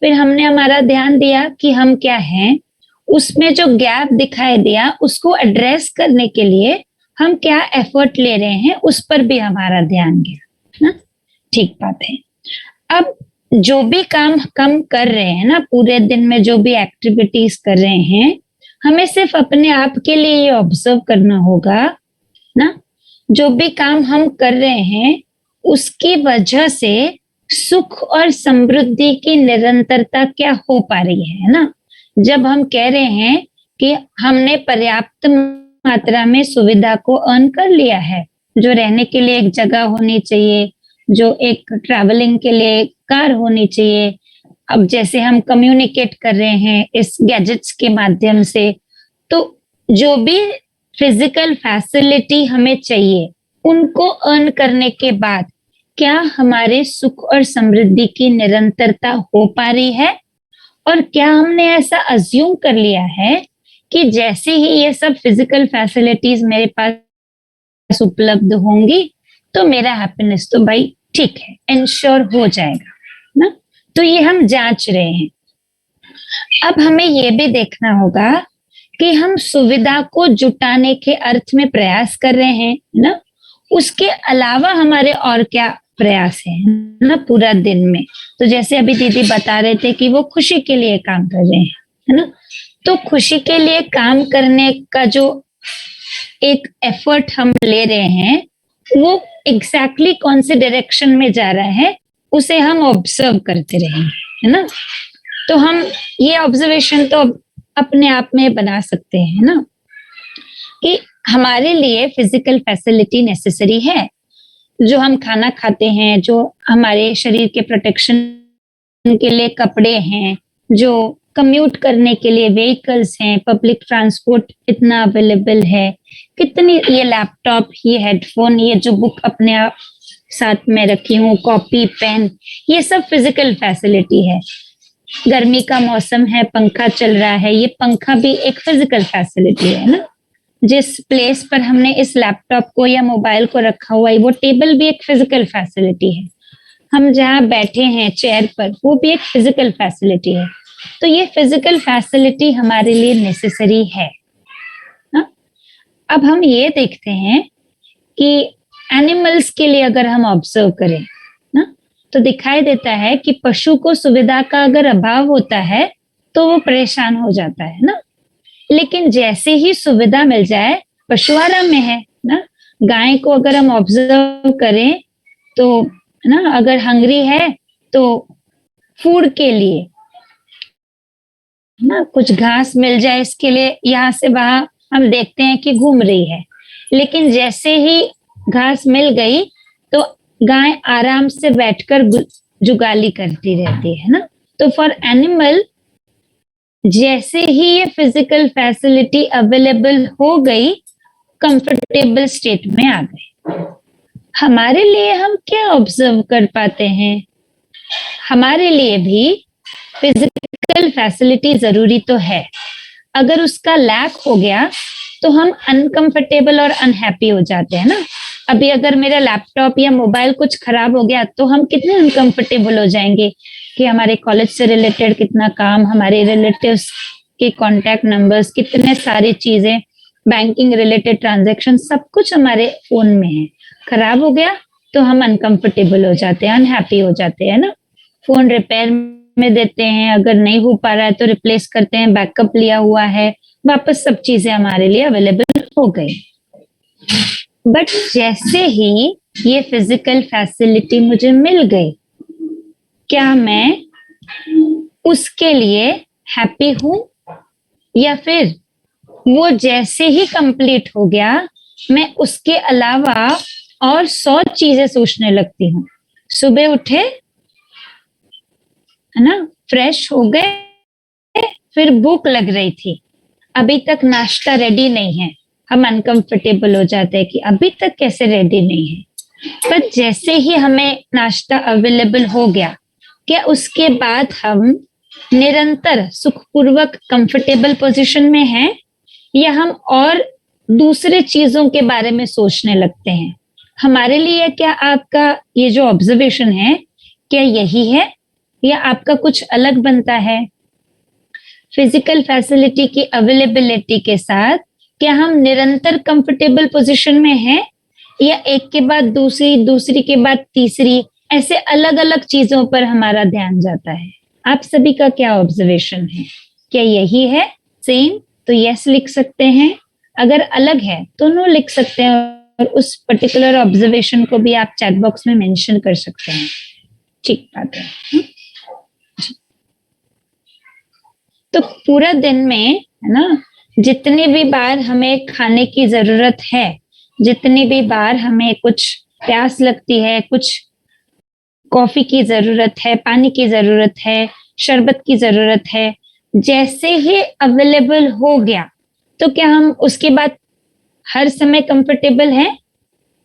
फिर हमने हमारा ध्यान दिया कि हम क्या हैं, उसमें जो गैप दिखाई दिया उसको एड्रेस करने के लिए हम क्या एफर्ट ले रहे हैं उस पर भी हमारा ध्यान गया ना। ठीक बात है। अब जो भी काम हम कर रहे हैं ना, पूरे दिन में जो भी एक्टिविटीज कर रहे हैं, हमें सिर्फ अपने आप के लिए ये ऑब्जर्व करना होगा ना, जो भी काम हम कर रहे हैं उसकी वजह से सुख और समृद्धि की निरंतरता क्या हो पा रही है ना। जब हम कह रहे हैं कि हमने पर्याप्त मात्रा में सुविधा को अर्न कर लिया है, जो रहने के लिए एक जगह होनी चाहिए, जो एक ट्रैवलिंग के लिए कार होनी चाहिए, अब जैसे हम कम्युनिकेट कर रहे हैं इस गैजेट्स के माध्यम से, तो जो भी फिजिकल फैसिलिटी हमें चाहिए उनको अर्न करने के बाद क्या हमारे सुख और समृद्धि की निरंतरता हो पा रही है, और क्या हमने ऐसा अज्यूम कर लिया है कि जैसे ही ये सब फिजिकल फैसिलिटीज मेरे पास उपलब्ध होंगी तो मेरा हैप्पीनेस तो भाई ठीक है, इंश्योर हो जाएगा ना। तो ये हम जांच रहे हैं। अब हमें ये भी देखना होगा कि हम सुविधा को जुटाने के अर्थ में प्रयास कर रहे हैं ना, उसके अलावा हमारे और क्या प्रयास है ना पूरा दिन में। तो जैसे अभी दीदी बता रहे थे कि वो खुशी के लिए काम कर रहे हैं, है ना, तो खुशी के लिए काम करने का जो एक एफर्ट हम ले रहे हैं वो एग्जैक्टली कौन से डायरेक्शन में जा रहा है उसे हम ऑब्जर्व करते रहेंगे, है ना। तो हम ये ऑब्जर्वेशन तो अपने आप में बना सकते हैं ना कि हमारे लिए फिजिकल फैसिलिटी नेसेसरी है, जो हम खाना खाते हैं, जो हमारे शरीर के प्रोटेक्शन के लिए कपड़े हैं, जो कम्यूट करने के लिए व्हीकल्स हैं, पब्लिक ट्रांसपोर्ट इतना अवेलेबल है, कितनी ये लैपटॉप, ये हेडफोन, ये जो बुक अपने आप साथ में रखी हूँ, कॉपी पेन, ये सब फिजिकल फैसिलिटी है। गर्मी का मौसम है, पंखा चल रहा है, ये पंखा भी एक फिजिकल फैसिलिटी है ना। जिस प्लेस पर हमने इस लैपटॉप को या मोबाइल को रखा हुआ है वो टेबल भी एक फिजिकल फैसिलिटी है। हम जहाँ बैठे हैं चेयर पर वो भी एक फिजिकल फैसिलिटी है। तो ये फिजिकल फैसिलिटी हमारे लिए नेसेसरी है ना। अब हम ये देखते हैं कि एनिमल्स के लिए अगर हम ऑब्जर्व करें ना, तो दिखाई देता है कि पशु को सुविधा का अगर अभाव होता है तो वो परेशान हो जाता है ना, लेकिन जैसे ही सुविधा मिल जाए पशु आराम में है ना। गाय को अगर हम ऑब्जर्व करें तो ना, अगर हंग्री है तो फूड के लिए ना कुछ घास मिल जाए इसके लिए यहाँ से वहां हम देखते हैं कि घूम रही है, लेकिन जैसे ही घास मिल गई तो गाय आराम से बैठकर जुगाली करती रहती है ना। तो फॉर एनिमल जैसे ही ये फिजिकल फैसिलिटी अवेलेबल हो गई, कंफर्टेबल स्टेट में आ गए। हमारे लिए हम क्या ऑब्जर्व कर पाते हैं, हमारे लिए भी फिजिकल फैसिलिटी जरूरी तो है। अगर उसका लैक हो गया तो हम अनकंफर्टेबल और अनहैप्पी हो जाते हैं ना। अभी अगर मेरा लैपटॉप या मोबाइल कुछ खराब हो गया तो हम कितने अनकंफर्टेबल हो जाएंगे कि हमारे कॉलेज से रिलेटेड कितना काम, हमारे रिलेटिव्स के कॉन्टैक्ट नंबर्स, कितने सारी चीजें, बैंकिंग रिलेटेड ट्रांजैक्शन, सब कुछ हमारे फोन में है। खराब हो गया तो हम अनकंफर्टेबल हो जाते हैं, अनहैप्पी हो जाते हैं ना। फोन रिपेयर में देते हैं, अगर नहीं हो पा रहा है तो रिप्लेस करते हैं, बैकअप लिया हुआ है, वापस सब चीजें हमारे लिए अवेलेबल हो गई। बट जैसे ही ये फिजिकल फैसिलिटी मुझे मिल गई, क्या मैं उसके लिए हैप्पी हूं, या फिर वो जैसे ही कंप्लीट हो गया मैं उसके अलावा और 100 चीजें सोचने लगती हूँ। सुबह उठे है ना, फ्रेश हो गए, फिर भूख लग रही थी, अभी तक नाश्ता रेडी नहीं है, हम अनकंफर्टेबल हो जाते हैं कि अभी तक कैसे रेडी नहीं है। पर जैसे ही हमें नाश्ता अवेलेबल हो गया, क्या उसके बाद हम निरंतर सुखपूर्वक कंफर्टेबल पोजीशन में हैं, या हम और दूसरे चीजों के बारे में सोचने लगते हैं। हमारे लिए क्या आपका ये जो ऑब्जर्वेशन है क्या यही है या आपका कुछ अलग बनता है? फिजिकल फैसिलिटी की अवेलेबिलिटी के साथ क्या हम निरंतर कंफर्टेबल पोजीशन में हैं या एक के बाद दूसरी, दूसरी के बाद तीसरी, ऐसे अलग अलग चीजों पर हमारा ध्यान जाता है? आप सभी का क्या ऑब्जर्वेशन है? क्या यही है सेम? तो यस लिख सकते हैं, अगर अलग है तो नो लिख सकते हैं, और उस पर्टिकुलर ऑब्जर्वेशन को भी आप चैट बॉक्स में मेंशन कर सकते हैं। ठीक बात है। तो पूरा दिन में, है ना, जितनी भी बार हमें खाने की जरूरत है, जितनी भी बार हमें कुछ प्यास लगती है, कुछ कॉफी की जरूरत है, पानी की जरूरत है, शरबत की जरूरत है, जैसे ही अवेलेबल हो गया तो क्या हम उसके बाद हर समय कंफर्टेबल है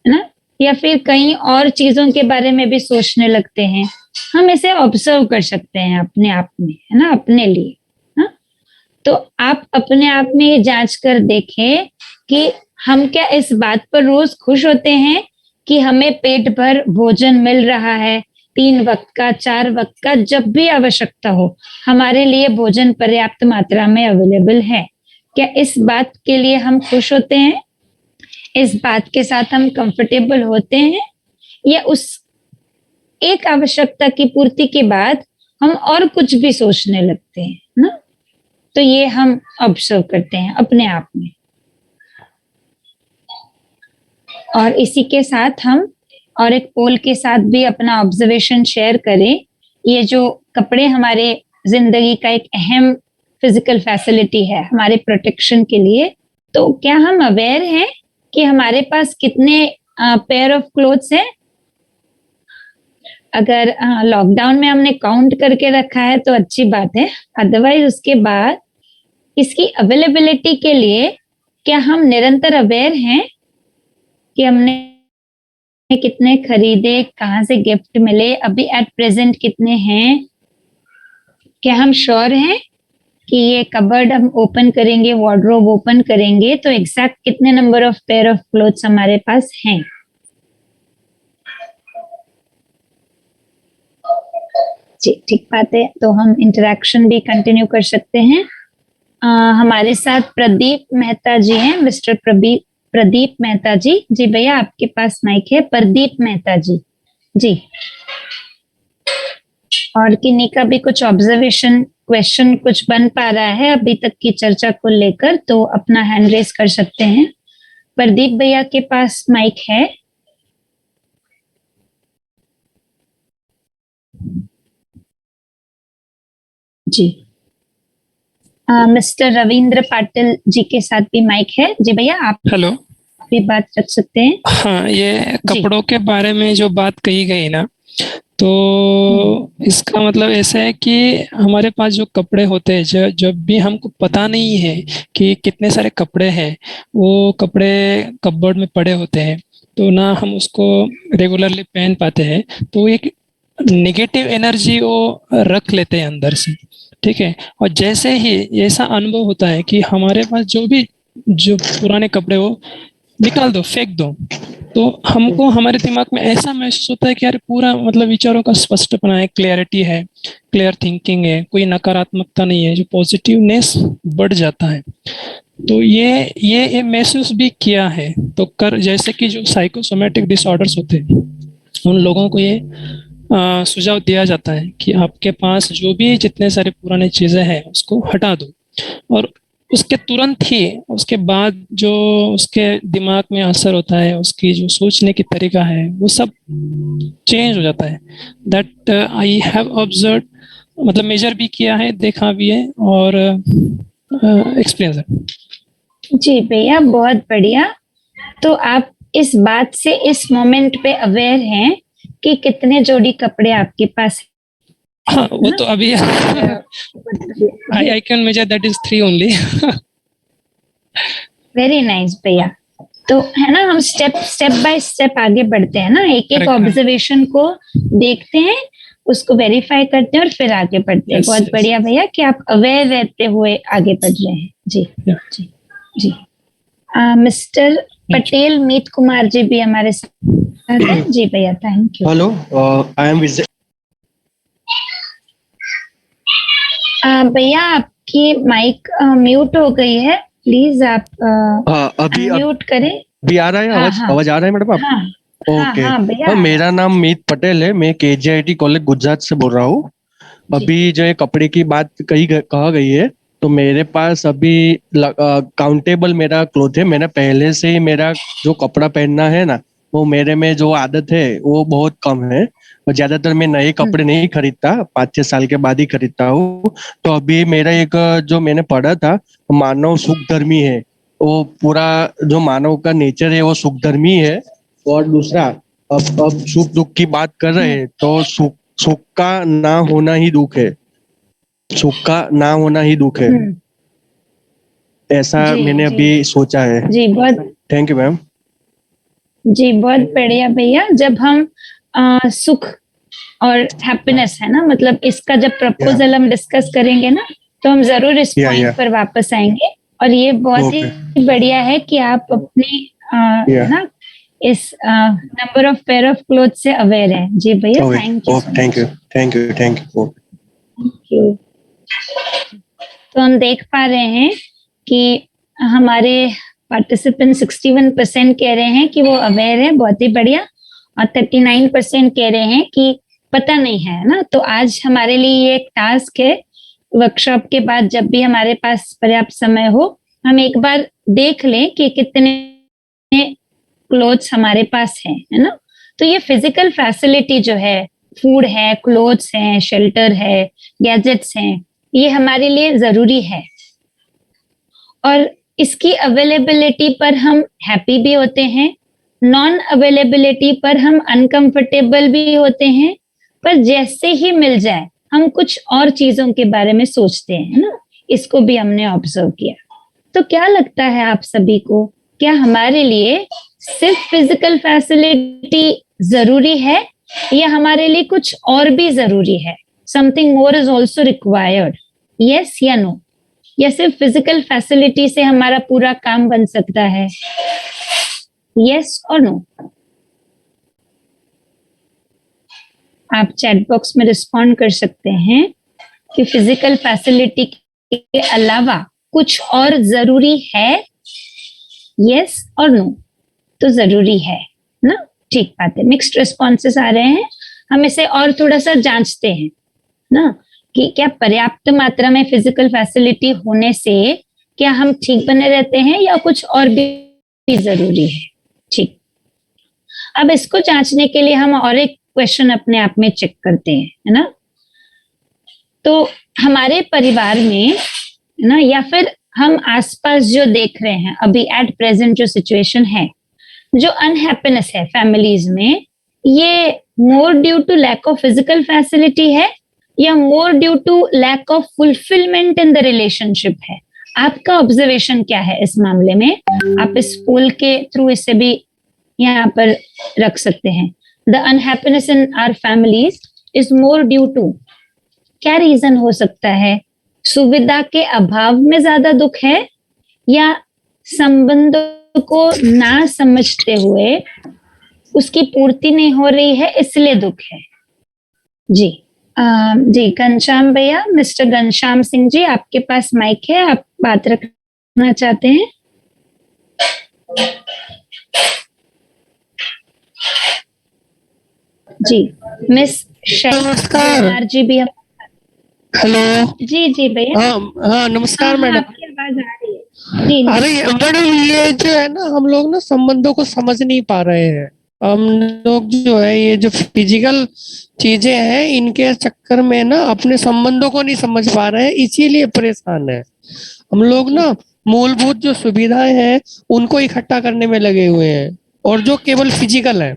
ना, या फिर कई और चीजों के बारे में भी सोचने लगते हैं? हम इसे ऑब्जर्व कर सकते हैं अपने आप में, है ना, अपने लिए। ना, तो आप अपने आप में ये जांच कर देखें कि हम क्या इस बात पर रोज खुश होते हैं कि हमें पेट भर भोजन मिल रहा है, 3 वक्त का, 4 वक्त का, जब भी आवश्यकता हो हमारे लिए भोजन पर्याप्त मात्रा में अवेलेबल है। क्या इस बात के लिए हम खुश होते हैं? इस बात के साथ हम कंफर्टेबल होते हैं, या उस एक आवश्यकता की पूर्ति के बाद हम और कुछ भी सोचने लगते हैं ना? तो ये हम ऑब्जर्व करते हैं अपने आप में। और इसी के साथ हम और एक पोल के साथ भी अपना ऑब्जर्वेशन शेयर करें। ये जो कपड़े हमारे जिंदगी का एक अहम फिजिकल फैसिलिटी है हमारे प्रोटेक्शन के लिए, तो क्या हम अवेयर हैं कि हमारे पास कितने पेयर ऑफ क्लोथ्स हैं? अगर लॉकडाउन में हमने काउंट करके रखा है तो अच्छी बात है, अदरवाइज उसके बाद इसकी अवेलेबिलिटी के लिए क्या हम निरंतर अवेयर हैं कि हमने कितने खरीदे, कहाँ से गिफ्ट मिले, अभी एट प्रेजेंट कितने हैं? क्या हम श्योर हैं कि ये कबर्ड हम ओपन करेंगे, वार्डरोब ओपन करेंगे तो एग्जैक्ट कितने number of pair of clothes हमारे पास हैं? जी, ठीक बात है। तो हम इंटरेक्शन भी कंटिन्यू कर सकते हैं। हमारे साथ प्रदीप मेहता जी हैं, मिस्टर प्रदीप मेहता जी। जी भैया, आपके पास माइक है, प्रदीप मेहता जी। जी, और किन्हीं का भी कुछ ऑब्जर्वेशन, क्वेश्चन कुछ बन पा रहा है अभी तक की चर्चा को लेकर, तो अपना हैंड रेस कर सकते हैं। प्रदीप भैया के पास माइक है। जी, मिस्टर रविंद्र पाटिल जी के साथ भी माइक है। जी भैया, आप हेलो। भी बात रख सकते हैं। हाँ, ये कपड़ों के बारे में जो बात कही गई ना, तो इसका मतलब ऐसा है कि हमारे पास जो कपड़े होते हैं, जब भी हमको पता नहीं है कि कितने सारे कपड़े हैं, वो कपड़े कपबोर्ड में पड़े होते हैं, तो ना हम उसको रेगुलरली पहन पाते हैं, तो एक नेगेटिव एनर्जी वो रख लेते हैं अंदर से। ठीक है। और जैसे ही ऐसा अनुभव होता है कि हमारे पास जो पुराने कपड़े वो निकाल दो, फेंक दो, तो हमको हमारे दिमाग में ऐसा महसूस होता है कि यार पूरा मतलब विचारों का स्पष्टपना है, क्लैरिटी है, क्लियर थिंकिंग है, कोई नकारात्मकता नहीं है, जो पॉजिटिवनेस बढ़ जाता है। तो ये महसूस भी किया है। तो कर जैसे कि जो साइकोसोमेटिक डिसऑर्डर्स होते हैं, उन लोगों को ये सुझाव दिया जाता है कि आपके पास जो भी जितने सारे पुराने चीजें हैं उसको हटा दो, और उसके तुरंत ही उसके बाद जो उसके दिमाग में असर होता है, उसकी जो सोचने की तरीका है, वो सब चेंज हो जाता है। दैट आई हैव ऑब्जर्व, मतलब मेजर भी किया है, देखा भी है, और एक्सपीरियंस है। जी भैया, बहुत बढ़िया। तो आप इस बात से इस मोमेंट पे अवेयर हैं कि कितने जोड़ी कपड़े आपके पास हैं? हाँ, वो तो अभी I can measure that is 3 only. Very nice भैया। तो है ना, हम स्टेप स्टेप बाय स्टेप आगे बढ़ते हैं ना, एक एक ऑब्जर्वेशन को देखते हैं, उसको वेरीफाई करते हैं और फिर आगे बढ़ते हैं। बहुत बढ़िया भैया कि आप अवेयर रहते हुए आगे बढ़ रहे हैं। जी जी जी। मिस्टर पटेल मीत कुमार जी भी हमारे साथ हैं। जी भैया, thank you. Hello, I am Vijay. भैया आपकी माइक म्यूट हो गई है, प्लीज आप हाँ अभी म्यूट करें। अभी आ रहा है हाँ आवाज? हाँ आवाज आ रहा है मैडम? आप हाँ हाँ ओके। हाँ भैया हाँ, मेरा नाम मीत पटेल है, मैं KJIT कॉलेज गुजरात से बोल रहा हूँ। जी अभी जो ये कपड़े की बात कहा गई है, तो मेरे पास अभी काउंटेबल मेरा क्लोथ है। मैंने पहले से ही मेरा जो कपड़ा पहनना है ना, वो मेरे में जो आदत है वो बहुत कम है। और ज्यादातर मैं नए कपड़े नहीं खरीदता, 5-6 साल के बाद ही खरीदता हूँ। तो अभी मेरा एक जो मैंने पढ़ा था, मानव सुखधर्मी है। वो पूरा जो मानव का नेचर है वो सुखधर्मी है। और दूसरा, अब सुख दुख की बात कर रहे हम्म हैं, तो सुख सुख का ना होना ही दुख है। सुख का ना होना ही दुख है, हम्म, ऐसा जी मैंने जी अभी सोचा है। जी बहुत थैंक यू मैम। जी बहुत बढ़िया भैया। जब हम सुख और हैप्पीनेस है ना, मतलब इसका जब या प्रपोजल हम डिस्कस करेंगे ना, तो हम जरूर इस या पॉइंट पर वापस आएंगे। और ये बहुत ओके ही बढ़िया है कि आप अपनी या है ना इस number of pair of cloth से अवेयर हैं। जी भैया, okay thank you okay so thank much. You thank you thank you. Thank you. तो हम देख पा रहे हैं कि हमारे पार्टिसिपेंट 61% कह रहे हैं कि वो अवेयर है, बहुत ही बढ़िया। और 39% कह रहे हैं कि पता नहीं है ना। तो आज हमारे लिए ये एक टास्क है, वर्कशॉप के बाद जब भी हमारे पास पर्याप्त समय हो, हम एक बार देख लें कि कितने क्लोथ्स हमारे पास है ना। तो ये फिजिकल फैसिलिटी जो है, फूड है, क्लोथ्स हैं, शेल्टर है, गैजेट्स हैं, ये हमारे लिए जरूरी है। और इसकी अवेलेबिलिटी पर हम हैप्पी भी होते हैं, नॉन अवेलेबिलिटी पर हम अनकंफर्टेबल भी होते हैं। पर जैसे ही मिल जाए हम कुछ और चीजों के बारे में सोचते हैं ना। इसको भी हमने ऑब्जर्व किया। तो क्या लगता है आप सभी को, क्या हमारे लिए सिर्फ फिजिकल फैसिलिटी जरूरी है, या हमारे लिए कुछ और भी जरूरी है? Something more is also required, yes या नो? या सिर्फ फिजिकल फैसिलिटी से हमारा पूरा काम बन सकता है, यस और नो? आप चैट बॉक्स में रिस्पॉन्ड कर सकते हैं कि फिजिकल फैसिलिटी के अलावा कुछ और जरूरी है, यस और नो? तो जरूरी है ना। ठीक बात है, मिक्स्ड रिस्पॉन्सेस आ रहे हैं। हम इसे और थोड़ा सा जांचते हैं ना, कि क्या पर्याप्त मात्रा में फिजिकल फैसिलिटी होने से क्या हम ठीक बने रहते हैं, या कुछ और भी जरूरी है? ठीक। अब इसको जांचने के लिए हम और एक क्वेश्चन अपने आप में चेक करते हैं, है ना। तो हमारे परिवार में, है ना, या फिर हम आसपास जो देख रहे हैं अभी एट प्रेजेंट जो सिचुएशन है, जो अनहैप्पीनेस है फैमिलीज में, ये more due to lack of physical facility है, या more due to lack of fulfilment in the relationship है? आपका ऑब्जर्वेशन क्या है इस मामले में? आप इस पोल के थ्रू इसे भी यहाँ पर रख सकते हैं। The unhappiness in our families is more due to, क्या रीजन हो सकता है? सुविधा के अभाव में ज्यादा दुख है, या संबंध को ना समझते हुए उसकी पूर्ति नहीं हो रही है इसलिए दुख है? जी जी घनश्याम भैया, मिस्टर घनश्याम सिंह जी, आपके पास माइक है, आप बात रखना चाहते हैं? जी मिस नमस्कार। जी भी हम। हेलो। जी जी भैया। हाँ हाँ, नमस्कार हाँ मैडम। आपकी आवाज आ रही है जी। अरे मैडम, ये जो है ना, हम लोग ना संबंधों को समझ नहीं पा रहे हैं। हम लोग जो है, ये जो फिजिकल चीजें हैं, इनके चक्कर में ना अपने संबंधों को नहीं समझ पा रहे हैं, इसीलिए परेशान है। हम लोग ना मूलभूत जो सुविधाएं हैं उनको इकट्ठा करने में लगे हुए हैं, और जो केवल फिजिकल है,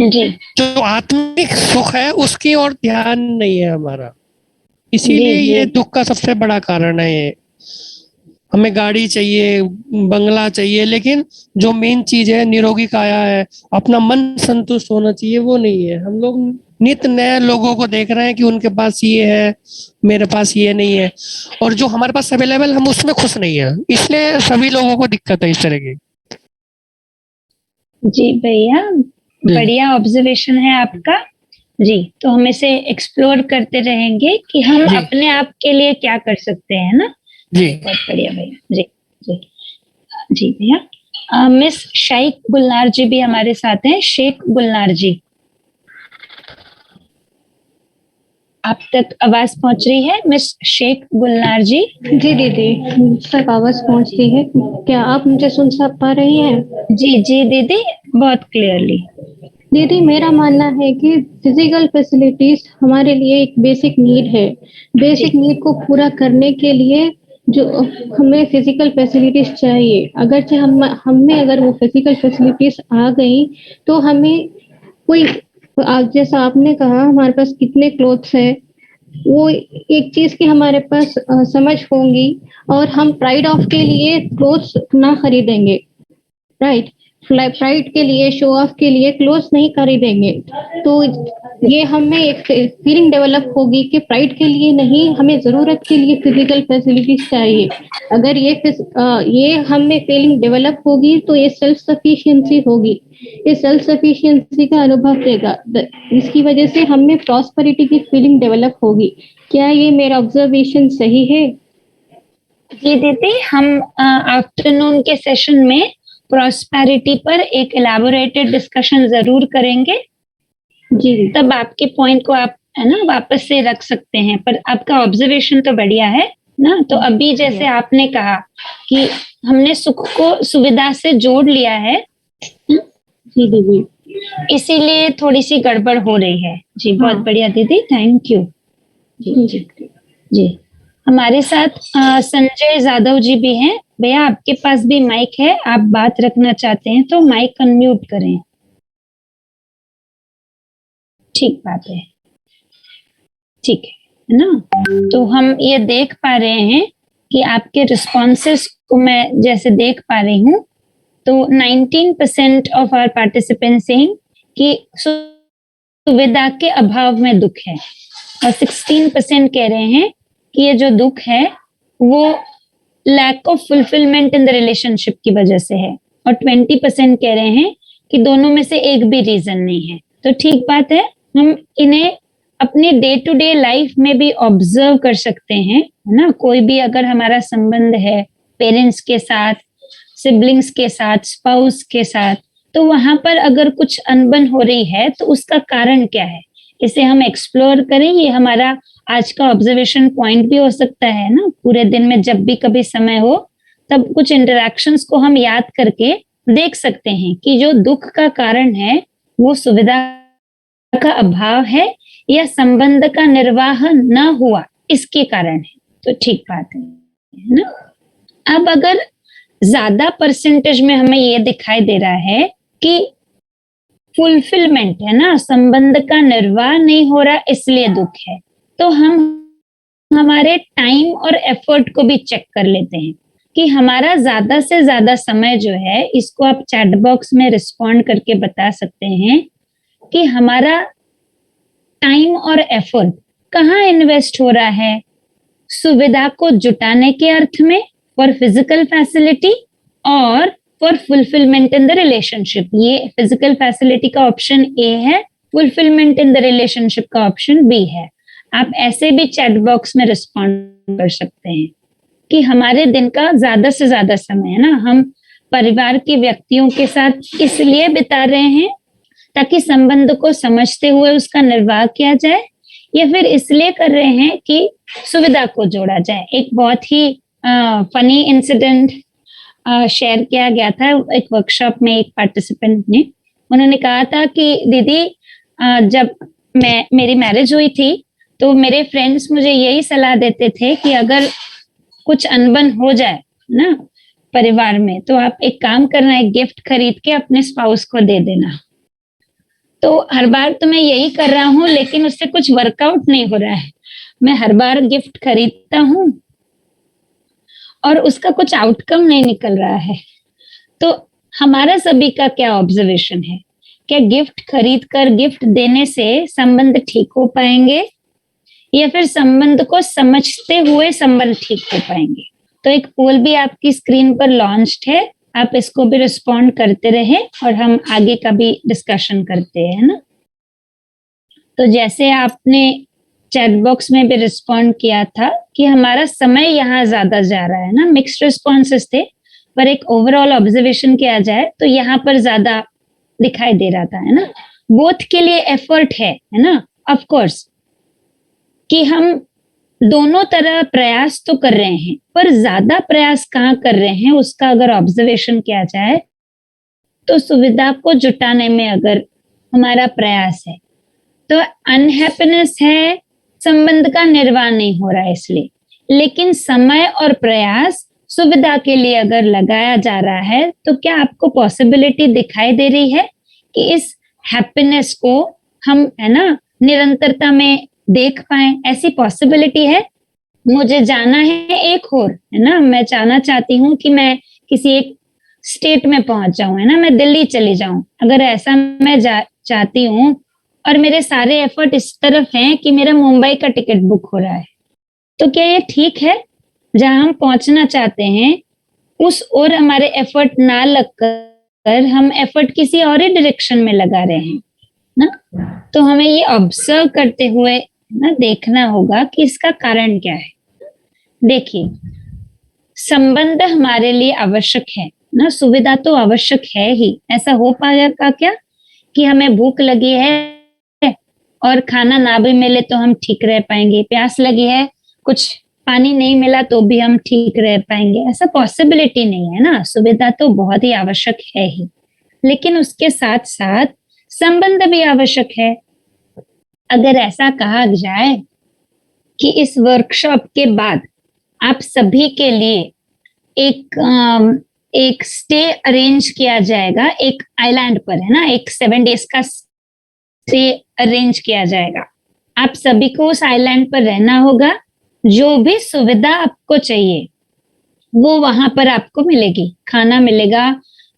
जी जो आत्मिक सुख है, उसकी ओर ध्यान नहीं है हमारा। जी इसीलिए ये जी दुख का सबसे बड़ा कारण है ये। हमें गाड़ी चाहिए, बंगला चाहिए, लेकिन जो मेन चीज है, निरोगी काया है, अपना मन संतुष्ट होना चाहिए, वो नहीं है। हम लोग नित्य नए लोगों को देख रहे हैं कि उनके पास ये है, मेरे पास ये नहीं है, और जो हमारे पास अवेलेबल हम उसमें खुश नहीं है, इसलिए सभी लोगों को दिक्कत है इस तरह की। जी भैया, बढ़िया ऑब्जर्वेशन है आपका। जी, तो हम इसे एक्सप्लोर करते रहेंगे कि हम जी। अपने आप के लिए क्या कर सकते हैं ना। जी। बहुत बढ़िया भैया। जी जी जी भैया। मिस शेख गुलनार जी भी हमारे साथ हैं। शेख गुलनार जी, आप तक आवाज पहुंच रही है? मिस शेख गुलनार जी। जी दीदी, तक आवाज पहुंचती है। क्या आप मुझे सुन पा रही हैं? जी जी दीदी, बहुत क्लियरली। दीदी, मेरा मानना है कि फिजिकल फैसिलिटीज हमारे लिए एक बेसिक नीड है। बेसिक नीड को पूरा करने के लिए जो हमें फिजिकल फैसिलिटीज चाहिए, अगरचे हम में अगर वो फिजिकल फैसिलिटीज आ गई तो हमें कोई, आप जैसा आपने कहा हमारे पास कितने क्लोथ्स है, वो एक चीज की हमारे पास समझ होंगी और हम प्राइड ऑफ के लिए क्लोथ्स ना खरीदेंगे। राइट, प्राइड के लिए, शो ऑफ के लिए क्लोथ्स नहीं खरीदेंगे। तो ये हमें एक फीलिंग डेवलप होगी कि प्राइड के लिए नहीं, हमें जरूरत के लिए फिजिकल फैसिलिटीज चाहिए। अगर ये हमें फीलिंग डेवलप होगी तो ये सेल्फ सफिशिएंसी होगी। ये सेल्फ सफिशिएंसी का अनुभव देगा। इसकी वजह से हमें प्रॉस्पेरिटी की फीलिंग डेवलप होगी। क्या ये मेरा ऑब्जर्वेशन सही है? जी दीदी, हम आफ्टरनून के सेशन में प्रॉस्पेरिटी पर एक एलैबोरेटेड डिस्कशन जरूर करेंगे। जी, तब आपके पॉइंट को आप है ना वापस से रख सकते हैं, पर आपका ऑब्जर्वेशन तो बढ़िया है ना। तो अभी जैसे आपने कहा कि हमने सुख को सुविधा से जोड़ लिया है, जी दीदी। इसीलिए थोड़ी सी गड़बड़ हो रही है। जी बहुत हाँ। बढ़िया दीदी, थैंक यू। जी जी जी। हमारे साथ संजय जादव जी भी हैं। भैया आपके पास भी माइक है, आप बात रखना चाहते हैं तो माइक अनम्यूट करें। ठीक बात है, ठीक है ना। तो हम ये देख पा रहे हैं कि आपके रिस्पॉन्सेस को मैं जैसे देख पा रही हूँ, तो 19% ऑफ आवर पार्टिसिपेंट सेइंग कि सुविधा के अभाव में दुख है, और 16% कह रहे हैं कि ये जो दुख है वो lack of fulfilment in the relationship की वजह से है, और 20% कह रहे हैं कि दोनों में से एक भी रीजन नहीं है। तो ठीक बात है, हम इन्हें अपने डे टू डे लाइफ में भी ऑब्जर्व कर सकते हैं, है ना। कोई भी अगर हमारा संबंध है पेरेंट्स के साथ, सिबलिंग्स के साथ, स्पाउस के साथ, तो वहां पर अगर कुछ अनबन हो रही है तो उसका कारण क्या है, इसे हम एक्सप्लोर करें। ये हमारा आज का ऑब्जर्वेशन पॉइंट भी हो सकता है ना। पूरे दिन में जब भी कभी समय हो तब कुछ इंटरेक्शंस को हम याद करके देख सकते हैं कि जो दुख का कारण है वो सुविधा का अभाव है या संबंध का निर्वाहन न हुआ इसके कारण है। तो ठीक बात है ना। अब अगर ज्यादा परसेंटेज में हमें ये दिखाई दे रहा है कि फुलफिलमेंट है ना, संबंध का निर्वाह नहीं हो रहा इसलिए दुख है, तो हम हमारे टाइम और एफर्ट को भी चेक कर लेते हैं कि हमारा ज्यादा से ज्यादा समय जो है, इसको आप चैट बॉक्स में रिस्पॉन्ड करके बता सकते हैं कि हमारा टाइम और एफर्ट कहाँ इन्वेस्ट हो रहा है। सुविधा को जुटाने के अर्थ में, फॉर फिजिकल फैसिलिटी, और for fulfilment in the relationship. ये फिजिकल फैसिलिटी का ऑप्शन ए है, फुलफिलमेंट इन द रिलेशनशिप का ऑप्शन बी है। आप ऐसे भी चैट बॉक्स में रिस्पॉन्ड कर सकते हैं कि हमारे दिन का ज्यादा से ज्यादा समय है ना, हम परिवार के व्यक्तियों के साथ इसलिए बिता रहे हैं ताकि संबंध को समझते हुए उसका निर्वाह किया जाए, या फिर इसलिए कर रहे हैं कि सुविधा को जोड़ा जाए। एक बहुत ही फनी इंसिडेंट शेयर किया गया था एक वर्कशॉप में। एक पार्टिसिपेंट ने, उन्होंने कहा था कि दीदी जब मेरी मैरिज हुई थी तो मेरे फ्रेंड्स मुझे यही सलाह देते थे कि अगर कुछ अनबन हो जाए ना परिवार में, तो आप एक काम करना, एक गिफ्ट खरीद के अपने स्पाउस को दे देना। तो हर बार तो मैं यही कर रहा हूँ, लेकिन उससे कुछ वर्कआउट नहीं हो रहा है। मैं हर बार गिफ्ट खरीदता हूँ और उसका कुछ आउटकम नहीं निकल रहा है। तो हमारा सभी का क्या ऑब्जर्वेशन है? क्या गिफ्ट खरीद कर गिफ्ट देने से संबंध ठीक हो पाएंगे, या फिर संबंध को समझते हुए संबंध ठीक हो पाएंगे? तो एक पोल भी आपकी स्क्रीन पर लॉन्च्ड है, आप इसको भी रिस्पॉन्ड करते रहे और हम आगे का भी डिस्कशन करते हैं ना। तो जैसे आपने चैट बॉक्स में भी रिस्पॉन्ड किया था कि हमारा समय यहाँ ज्यादा जा रहा है ना, मिक्स्ड रिस्पॉन्सेस थे, पर एक ओवरऑल ऑब्जर्वेशन किया जाए तो यहाँ पर ज्यादा दिखाई दे रहा था, है ना। बोथ के लिए एफर्ट है ना, ऑफ कोर्स, कि हम दोनों तरह प्रयास तो कर रहे हैं, पर ज्यादा प्रयास कहाँ कर रहे हैं उसका अगर ऑब्जर्वेशन किया जाए तो सुविधा को जुटाने में अगर हमारा प्रयास है तो अनहैप्पीनेस है, संबंध का निर्वाह नहीं हो रहा है इसलिए। लेकिन समय और प्रयास सुविधा के लिए अगर लगाया जा रहा है तो क्या आपको पॉसिबिलिटी दिखाई दे रही है कि इस हैप्पीनेस को हम, है ना, निरंतरता में देख पाए? ऐसी पॉसिबिलिटी है। मुझे जाना है एक और, है ना, मैं जाना चाहती हूँ कि मैं किसी एक स्टेट में पहुंच जाऊं, है ना, मैं दिल्ली चली जाऊं। अगर ऐसा मैं चाहती हूँ और मेरे सारे एफर्ट इस तरफ हैं कि मेरा मुंबई का टिकट बुक हो रहा है, तो क्या ये ठीक है? जहां हम पहुंचना चाहते हैं उस ओर हमारे एफर्ट ना लगकर हम एफर्ट किसी और ही डायरेक्शन में लगा रहे हैं ना। तो हमें ये ऑब्जर्व करते हुए ना देखना होगा कि इसका कारण क्या है। देखिए, संबंध हमारे लिए आवश्यक है ना, सुविधा तो आवश्यक है ही। ऐसा हो पाएगा क्या कि हमें भूख लगी है और खाना ना भी मिले तो हम ठीक रह पाएंगे, प्यास लगी है, कुछ पानी नहीं मिला तो भी हम ठीक रह पाएंगे? ऐसा पॉसिबिलिटी नहीं है ना। सुविधा तो बहुत ही आवश्यक है ही, लेकिन उसके साथ साथ संबंध भी आवश्यक है। अगर ऐसा कहा जाए कि इस वर्कशॉप के बाद आप सभी के लिए एक स्टे अरेंज किया जाएगा एक आइलैंड पर, है ना, एक 7 डेज का स्टे अरेंज किया जाएगा। आप सभी को उस आइलैंड पर रहना होगा। जो भी सुविधा आपको चाहिए वो वहां पर आपको मिलेगी। खाना मिलेगा,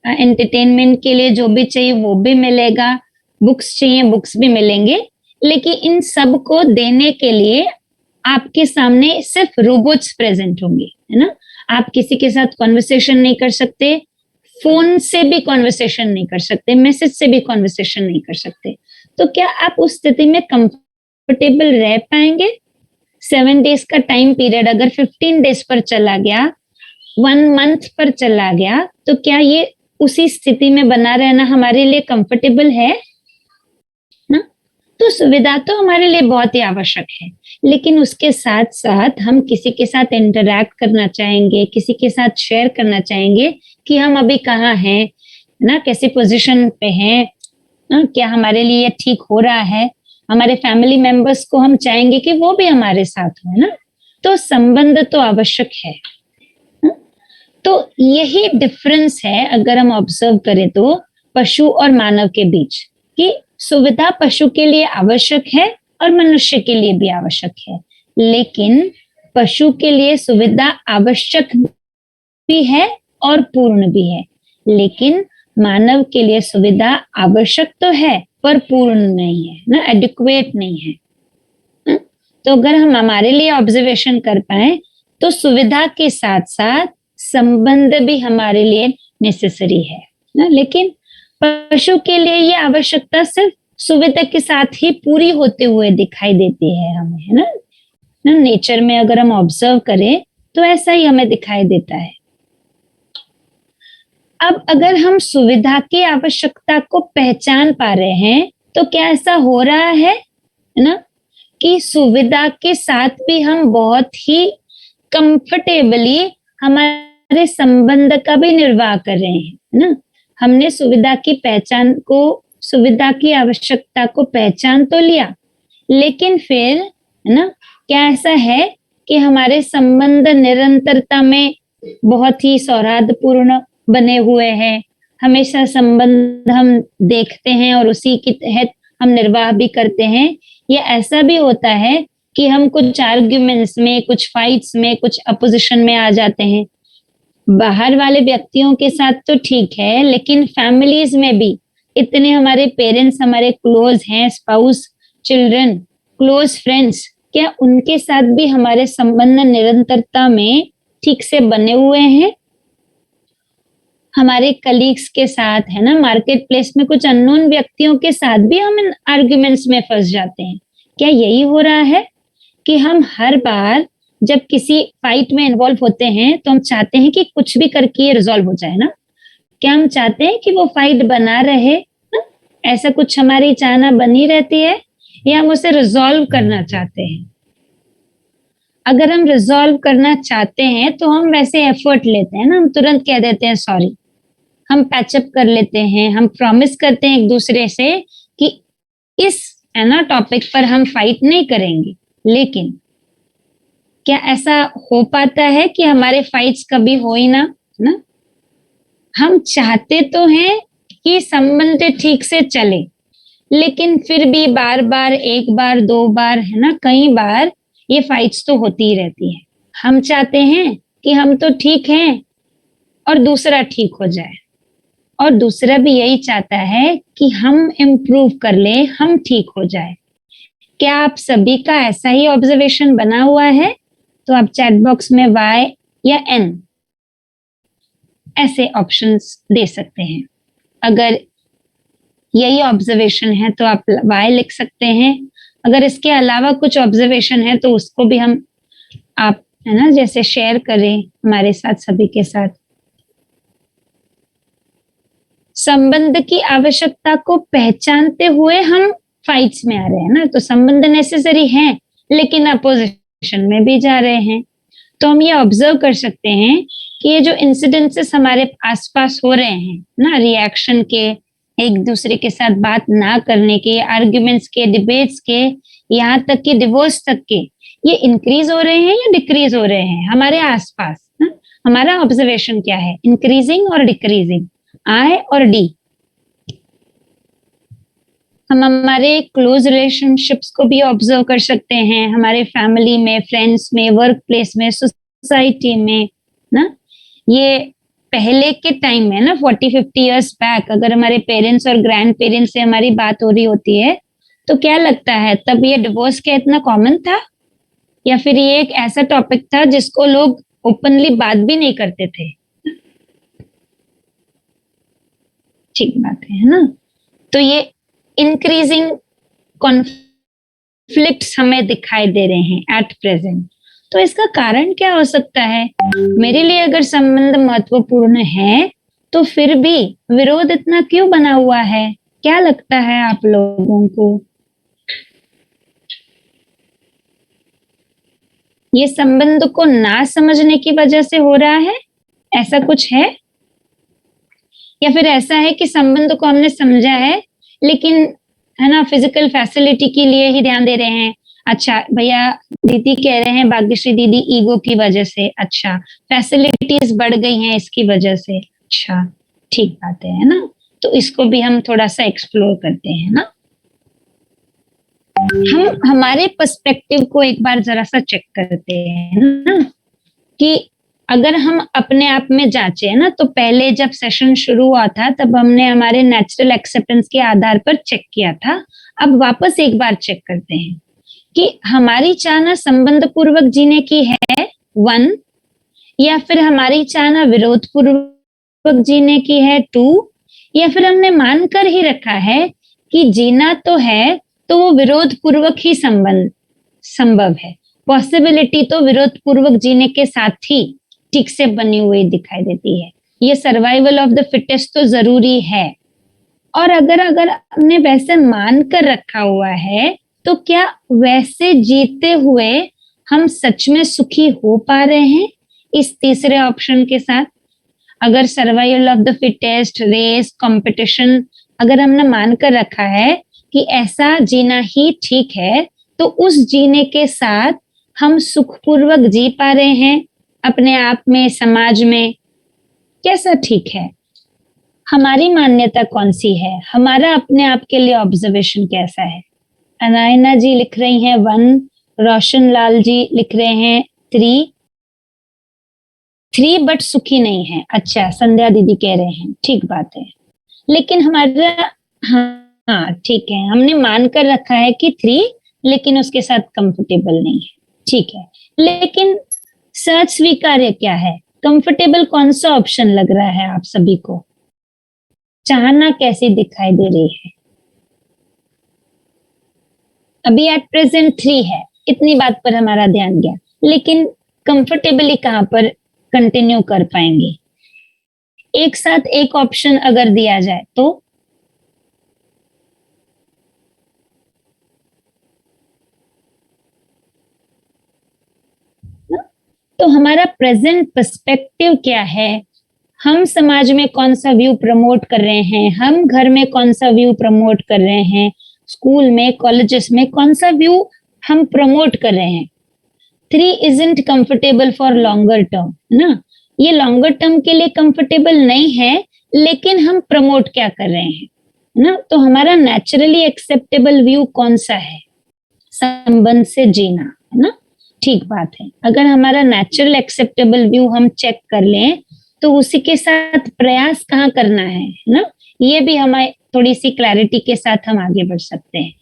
एंटरटेनमेंट के लिए जो भी चाहिए वो भी मिलेगा, बुक्स चाहिए बुक्स भी मिलेंगे। लेकिन इन सब को देने के लिए आपके सामने सिर्फ रोबोट्स प्रेजेंट होंगे, है ना। आप किसी के साथ कॉन्वर्सेशन नहीं कर सकते, फोन से भी कॉन्वर्सेशन नहीं कर सकते, मैसेज से भी कॉन्वर्सेशन नहीं कर सकते। तो क्या आप उस स्थिति में कंफर्टेबल रह पाएंगे? 7 डेज का टाइम पीरियड अगर 15 डेज पर चला गया, 1 मंथ पर चला गया, तो क्या ये उसी स्थिति में बना रहना हमारे लिए कंफर्टेबल है ना। तो सुविधा तो हमारे लिए बहुत ही आवश्यक है, लेकिन उसके साथ साथ हम किसी के साथ इंटरैक्ट करना चाहेंगे, किसी के साथ शेयर करना चाहेंगे कि हम अभी कहाँ हैं ना, कैसी पोजीशन पे हैं ना, क्या हमारे लिए ठीक हो रहा है। हमारे फैमिली मेंबर्स को हम चाहेंगे कि वो भी हमारे साथ हो, है ना। तो संबंध तो आवश्यक है ना? तो यही डिफरेंस है अगर हम ऑब्जर्व करें तो पशु और मानव के बीच, कि सुविधा पशु के लिए आवश्यक है और मनुष्य के लिए भी आवश्यक है। लेकिन पशु के लिए सुविधा आवश्यक भी है और पूर्ण भी है, लेकिन मानव के लिए सुविधा आवश्यक तो है पर पूर्ण नहीं है ना, एडिक्वेट नहीं है। तो अगर हम हमारे लिए ऑब्जर्वेशन कर पाए तो सुविधा के साथ साथ संबंध भी हमारे लिए नेसेसरी है ना। लेकिन पशु के लिए ये आवश्यकता सिर्फ सुविधा के साथ ही पूरी होते हुए दिखाई देती है हमें, है ना। नेचर में अगर हम ऑब्जर्व करें तो ऐसा ही हमें दिखाई देता है। अब अगर हम सुविधा की आवश्यकता को पहचान पा रहे हैं तो क्या ऐसा हो रहा है ना कि सुविधा के साथ भी हम बहुत ही कंफर्टेबली हमारे संबंध का भी निर्वाह कर रहे हैं, है ना। हमने सुविधा की पहचान को, सुविधा की आवश्यकता को पहचान तो लिया, लेकिन फिर, है ना, क्या ऐसा है कि हमारे संबंध निरंतरता में बहुत ही सौहार्दपूर्ण बने हुए हैं? हमेशा संबंध हम देखते हैं और उसी के तहत हम निर्वाह भी करते हैं, या ऐसा भी होता है कि हम कुछ आर्ग्यूमेंट्स में, कुछ फाइट्स में, कुछ अपोजिशन में आ जाते हैं? बाहर वाले व्यक्तियों के साथ तो ठीक है, लेकिन फैमिलीज में भी इतने हमारे पेरेंट्स हमारे क्लोज हैं, स्पाउस, चिल्ड्रन, क्लोज फ्रेंड्स, क्या उनके साथ भी हमारे संबंध निरंतरता में ठीक से बने हुए हैं? हमारे कलीग्स के साथ, है ना, मार्केट प्लेस में कुछ अननोन व्यक्तियों के साथ भी हम इन आर्ग्यूमेंट्स में फंस जाते हैं। क्या यही हो रहा है कि हम हर बार जब किसी फाइट में इन्वॉल्व होते हैं तो हम चाहते हैं कि कुछ भी करके ये रिजॉल्व हो जाए ना? क्या हम चाहते हैं कि वो फाइट बना रहे ना? ऐसा कुछ हमारी चाहना बनी रहती है, या हम उसे रिजॉल्व करना चाहते हैं? अगर हम रिजॉल्व करना चाहते हैं तो हम वैसे एफर्ट लेते हैं ना, हम तुरंत कह देते हैं सॉरी, हम पैचअप कर लेते हैं, हम प्रॉमिस करते हैं एक दूसरे से कि इस, है ना, टॉपिक पर हम फाइट नहीं करेंगे। लेकिन क्या ऐसा हो पाता है कि हमारे फाइट्स कभी हो ही ना? हम चाहते तो हैं कि संबंध ठीक से चले, लेकिन फिर भी बार बार, एक बार, दो बार, है ना, कई बार ये फाइट्स तो होती ही रहती है। हम चाहते हैं कि हम तो ठीक हैं और दूसरा ठीक हो जाए, और दूसरा भी यही चाहता है कि हम इम्प्रूव कर ले, हम ठीक हो जाए। क्या आप सभी का ऐसा ही ऑब्जर्वेशन बना हुआ है? तो आप चैट बॉक्स में Y या N ऐसे ऑप्शंस दे सकते हैं। अगर यही ऑब्जर्वेशन है तो आप Y लिख सकते हैं। अगर इसके अलावा कुछ ऑब्जर्वेशन है तो उसको भी हम, आप, है ना, जैसे शेयर करें हमारे साथ, सभी के साथ। संबंध की आवश्यकता को पहचानते हुए हम फाइट्स में आ रहे हैं ना, तो संबंध नेसेसरी है लेकिन अपोजिशन में भी जा रहे हैं। तो हम ये ऑब्जर्व कर सकते हैं कि ये जो इंसिडेंसेस हमारे आसपास हो रहे हैं ना, रिएक्शन के, एक दूसरे के साथ बात ना करने के, आर्ग्यूमेंट्स के, डिबेट्स के, यहाँ तक कि डिवोर्स तक के, ये इंक्रीज हो रहे हैं या डिक्रीज हो रहे हैं हमारे आसपास ना? हमारा ऑब्जर्वेशन क्या है, इंक्रीजिंग और डिक्रीजिंग, I और D? हम हमारे क्लोज रिलेशनशिप्स को भी ऑब्जर्व कर सकते हैं, हमारे फैमिली में, फ्रेंड्स में, वर्क प्लेस में, सोसाइटी में ना। ये पहले के टाइम में ना, 40-50 इयर्स बैक, अगर हमारे पेरेंट्स और ग्रैंड पेरेंट्स से हमारी बात हो रही होती है तो क्या लगता है, तब ये डिवोर्स क्या इतना कॉमन था? या फिर ये एक ऐसा टॉपिक था जिसको लोग ओपनली बात भी नहीं करते थे? ठीक बात है ना? तो ये इंक्रीजिंग कॉन्फ्लिक्ट्स हमें दिखाई दे रहे हैं एट प्रेजेंट। तो इसका कारण क्या हो सकता है? मेरे लिए अगर संबंध महत्वपूर्ण है तो फिर भी विरोध इतना क्यों बना हुआ है? क्या लगता है आप लोगों को? ये संबंध को ना समझने की वजह से हो रहा है, ऐसा कुछ है? या फिर ऐसा है कि संबंध को हमने समझा है लेकिन, है ना, फिजिकल फैसिलिटी के लिए ही ध्यान दे रहे हैं। अच्छा भैया, दीदी कह रहे हैं, भाग्यश्री दीदी, ईगो की वजह से। अच्छा, फैसिलिटीज बढ़ गई हैं इसकी वजह से। अच्छा, ठीक बात है ना? तो इसको भी हम थोड़ा सा एक्सप्लोर करते हैं ना। हम हमारे पर्सपेक्टिव को एक बार जरा सा चेक करते हैं ना, कि अगर हम अपने आप में जांचे, है ना, तो पहले जब सेशन शुरू हुआ था तब हमने हमारे नेचुरल एक्सेप्टेंस के आधार पर चेक किया था। अब वापस एक बार चेक करते हैं कि हमारी चाहना संबंध पूर्वक जीने की है 1, या फिर हमारी चाहना विरोध पूर्वक जीने की है 2, या फिर हमने मानकर ही रखा है कि जीना तो है तो वो विरोध पूर्वक ही संभव है। पॉसिबिलिटी तो विरोध पूर्वक जीने के साथ ही ठीक से बनी हुई दिखाई देती है। ये सर्वाइवल ऑफ द फिटेस्ट तो जरूरी है। और अगर हमने वैसे मान कर रखा हुआ है तो क्या वैसे जीते हुए हम सच में सुखी हो पा रहे हैं इस तीसरे ऑप्शन के साथ? अगर survival of the fittest, race, competition अगर हमने मान कर रखा है कि ऐसा जीना ही ठीक है, तो उस जीने के साथ हम सुखपूर्वक जी पा रहे हैं अपने आप में, समाज में? कैसा ठीक है? हमारी मान्यता कौन सी है? हमारा अपने आप के लिए ऑब्जर्वेशन कैसा है? अनायना जी लिख रही हैं 1, रोशन लाल जी लिख रहे हैं 3 बट सुखी नहीं है। अच्छा, संध्या दीदी कह रहे हैं, ठीक बात है। लेकिन हमारा, हाँ ठीक है, हमने मानकर रखा है कि 3, लेकिन उसके साथ कंफर्टेबल नहीं है, ठीक है। लेकिन सच स्वीकार्य क्या है? कंफर्टेबल कौन सा ऑप्शन लग रहा है आप सभी को? चाहना कैसी दिखाई दे रही है? अभी एट प्रेजेंट 3 है, इतनी बात पर हमारा ध्यान गया, लेकिन कंफर्टेबली कहां पर कंटिन्यू कर पाएंगे? एक साथ एक ऑप्शन अगर दिया जाए तो तो हमारा प्रेजेंट पर्सपेक्टिव क्या है? हम समाज में कौन सा व्यू प्रमोट कर रहे हैं? हम घर में कौन सा व्यू प्रमोट कर रहे हैं? स्कूल में, कॉलेजेस में कौन सा व्यू हम प्रमोट कर रहे हैं? 3 isn't comfortable for longer term, ना? ये लॉन्गर टर्म के लिए कंफर्टेबल नहीं है, लेकिन हम प्रमोट क्या कर रहे हैं, ना? तो हमारा नेचुरली एक्सेप्टेबल व्यू कौन सा है? संबंध से जीना, है ना? ठीक बात है। अगर हमारा नेचुरल एक्सेप्टेबल व्यू हम चेक कर लें तो उसी के साथ प्रयास कहाँ करना है ना? ये भी हमें थोड़ी सी क्लैरिटी के साथ हम आगे बढ़ सकते हैं।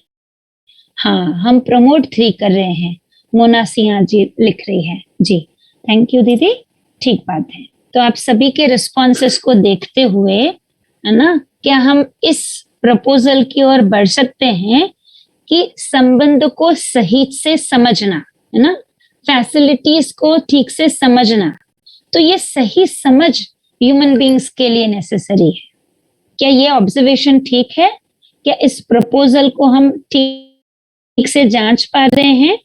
हाँ, हम प्रमोट 3 कर रहे हैं, मोना सिंह जी लिख रही है जी। थैंक यू दीदी, ठीक बात है। तो आप सभी के रिस्पॉन्सेस को देखते हुए, है ना, क्या हम इस प्रपोजल की ओर बढ़ सकते हैं कि संबंध को सही से समझना, है ना, फैसिलिटीज को ठीक से समझना। तो ये सही समझ ह्यूमन बींग्स के लिए नेसेसरी है। क्या ये ऑब्जर्वेशन ठीक है? क्या इस प्रपोजल को हम ठीक से जांच पा रहे हैं?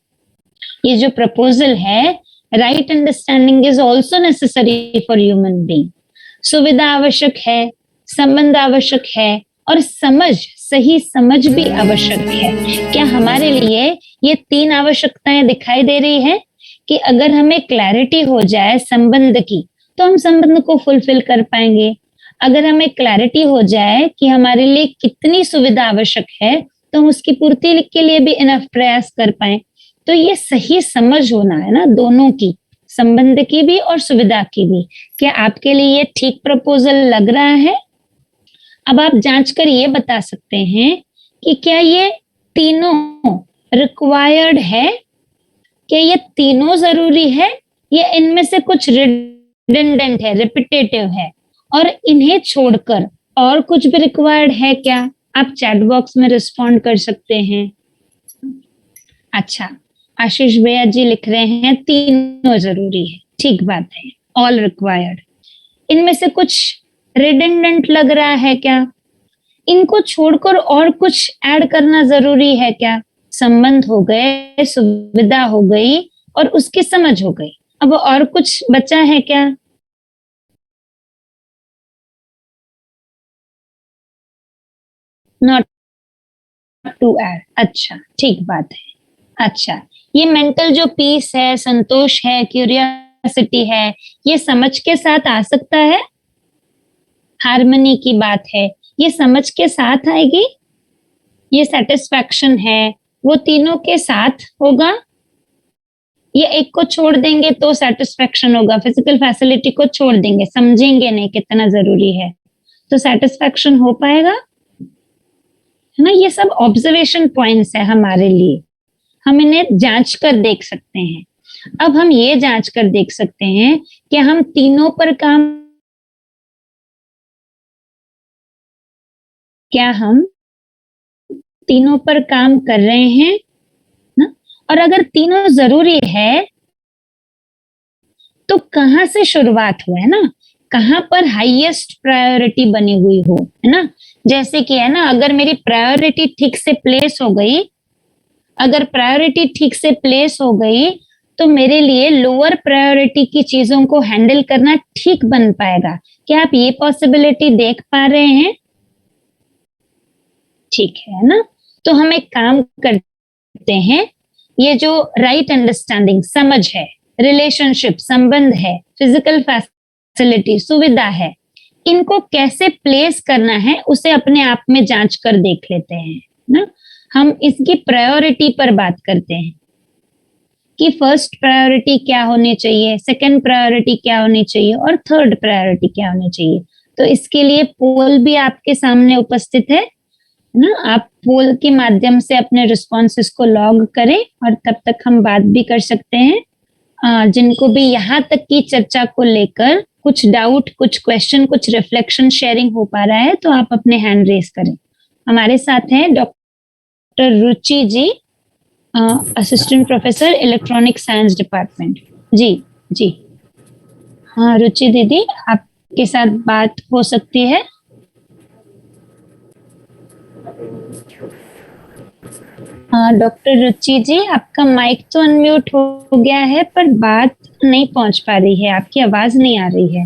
ये जो प्रपोजल है, right understanding is also necessary for human being. सुविधा आवश्यक है, संबंध आवश्यक है, और समझ, सही समझ भी आवश्यक है। क्या हमारे लिए ये 3 आवश्यकताएं दिखाई दे रही है कि अगर हमें क्लैरिटी हो जाए संबंध की तो हम संबंध को फुलफिल कर पाएंगे। अगर हमें क्लैरिटी हो जाए कि हमारे लिए कितनी सुविधा आवश्यक है तो हम उसकी पूर्ति के लिए भी इनफ प्रयास कर पाए। तो ये सही समझ होना है ना, दोनों की, संबंध की भी और सुविधा की भी। क्या आपके लिए ये ठीक प्रपोजल लग रहा है? अब आप जांच कर ये बता सकते हैं कि क्या ये तीनों रिक्वायर्ड है? क्या ये तीनों जरूरी है या इनमें से कुछ रिडंडेंट है, रिपीटेटिव है, और इन्हें छोड़कर और कुछ भी रिक्वायर्ड है क्या? आप चैट बॉक्स में रिस्पॉन्ड कर सकते हैं। अच्छा, आशीष भैया जी लिख रहे हैं तीनों जरूरी है, ठीक बात है, ऑल रिक्वायर्ड। इनमें से कुछ रिडंडेंट लग रहा है क्या? इनको छोड़कर और कुछ ऐड करना जरूरी है क्या? संबंध हो गए, सुविधा हो गई और उसकी समझ हो गई, अब और कुछ बचा है क्या? Not to add. अच्छा, ठीक बात है। अच्छा, ये मेंटल जो पीस है, संतोष है, क्यूरियोसिटी है, ये समझ के साथ आ सकता है। हार्मनी की बात है, ये समझ के साथ आएगी। ये सेटिस्फैक्शन है, वो तीनों के साथ होगा। ये एक को छोड़ देंगे तो सेटिस्फैक्शन होगा, फिजिकल फैसिलिटी को छोड़ देंगे, समझेंगे नहीं कितना जरूरी है, तो सेटिस्फैक्शन हो पाएगा, है ना? ये सब ऑब्जर्वेशन पॉइंट्स है हमारे लिए, हम इन्हें जांच कर देख सकते हैं। अब हम ये जांच कर देख सकते हैं कि हम तीनों पर काम, क्या हम तीनों पर काम कर रहे हैं ना? और अगर तीनों जरूरी है तो कहाँ से शुरुआत हो, है ना? कहाँ पर हाईएस्ट प्रायोरिटी बनी हुई हो, है ना? जैसे कि, है ना, अगर मेरी प्रायोरिटी ठीक से प्लेस हो गई, अगर प्रायोरिटी ठीक से प्लेस हो गई तो मेरे लिए लोअर प्रायोरिटी की चीजों को हैंडल करना ठीक बन पाएगा। क्या आप ये पॉसिबिलिटी देख पा रहे हैं? ठीक है ना? तो हम एक काम करते हैं, ये जो राइट अंडरस्टैंडिंग, समझ है, रिलेशनशिप, संबंध है, फिजिकल फैसिलिटी, सुविधा है, इनको कैसे प्लेस करना है उसे अपने आप में जांच कर देख लेते हैं ना। हम इसकी प्रायोरिटी पर बात करते हैं कि फर्स्ट प्रायोरिटी क्या होनी चाहिए, सेकंड प्रायोरिटी क्या होनी चाहिए और थर्ड प्रायोरिटी क्या होनी चाहिए। तो इसके लिए पोल भी आपके सामने उपस्थित है ना, आप पोल के माध्यम से अपने रिस्पॉन्सेस को लॉग करें और तब तक हम बात भी कर सकते हैं। जिनको भी यहाँ तक की चर्चा को लेकर कुछ डाउट, कुछ क्वेश्चन, कुछ रिफ्लेक्शन शेयरिंग हो पा रहा है तो आप अपने हैंड रेज करें। हमारे साथ हैं doctor Ruchi ji, assistant professor electronic science department. जी जी, हाँ रुचि दीदी, आपके साथ बात हो सकती है। हाँ डॉक्टर रुचि जी, आपका माइक तो अनम्यूट हो गया है पर बात नहीं पहुंच पा रही है, आपकी आवाज नहीं आ रही है।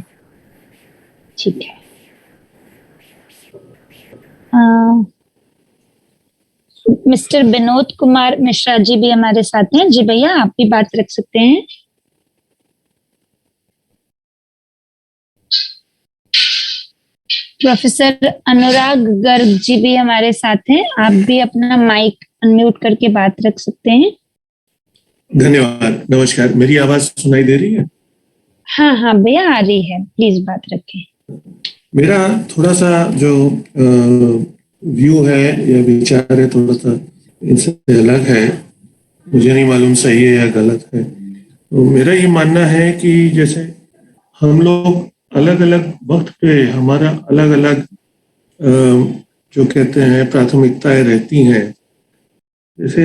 ठीक है, मिस्टर विनोद कुमार मिश्रा जी भी हमारे साथ हैं। जी भैया, आप भी बात रख सकते हैं। प्रोफेसर अनुराग गर्ग जी भी हमारे साथ हैं, आप भी अपना माइक अनम्यूट करके बात रख सकते हैं। धन्यवाद, नमस्कार। मेरी आवाज सुनाई दे रही है? हाँ हाँ भैया, आ रही है, प्लीज बात रखें। मेरा थोड़ा सा जो व्यू है या विचार है थोड़ा सा इनसे अलग है, मुझे नहीं मालूम सही है या गलत है। तो मेरा ये मानना है कि जैसे हम लोग अलग अलग वक्त पे हमारा अलग अलग जो कहते हैं प्राथमिकताएं रहती हैं। जैसे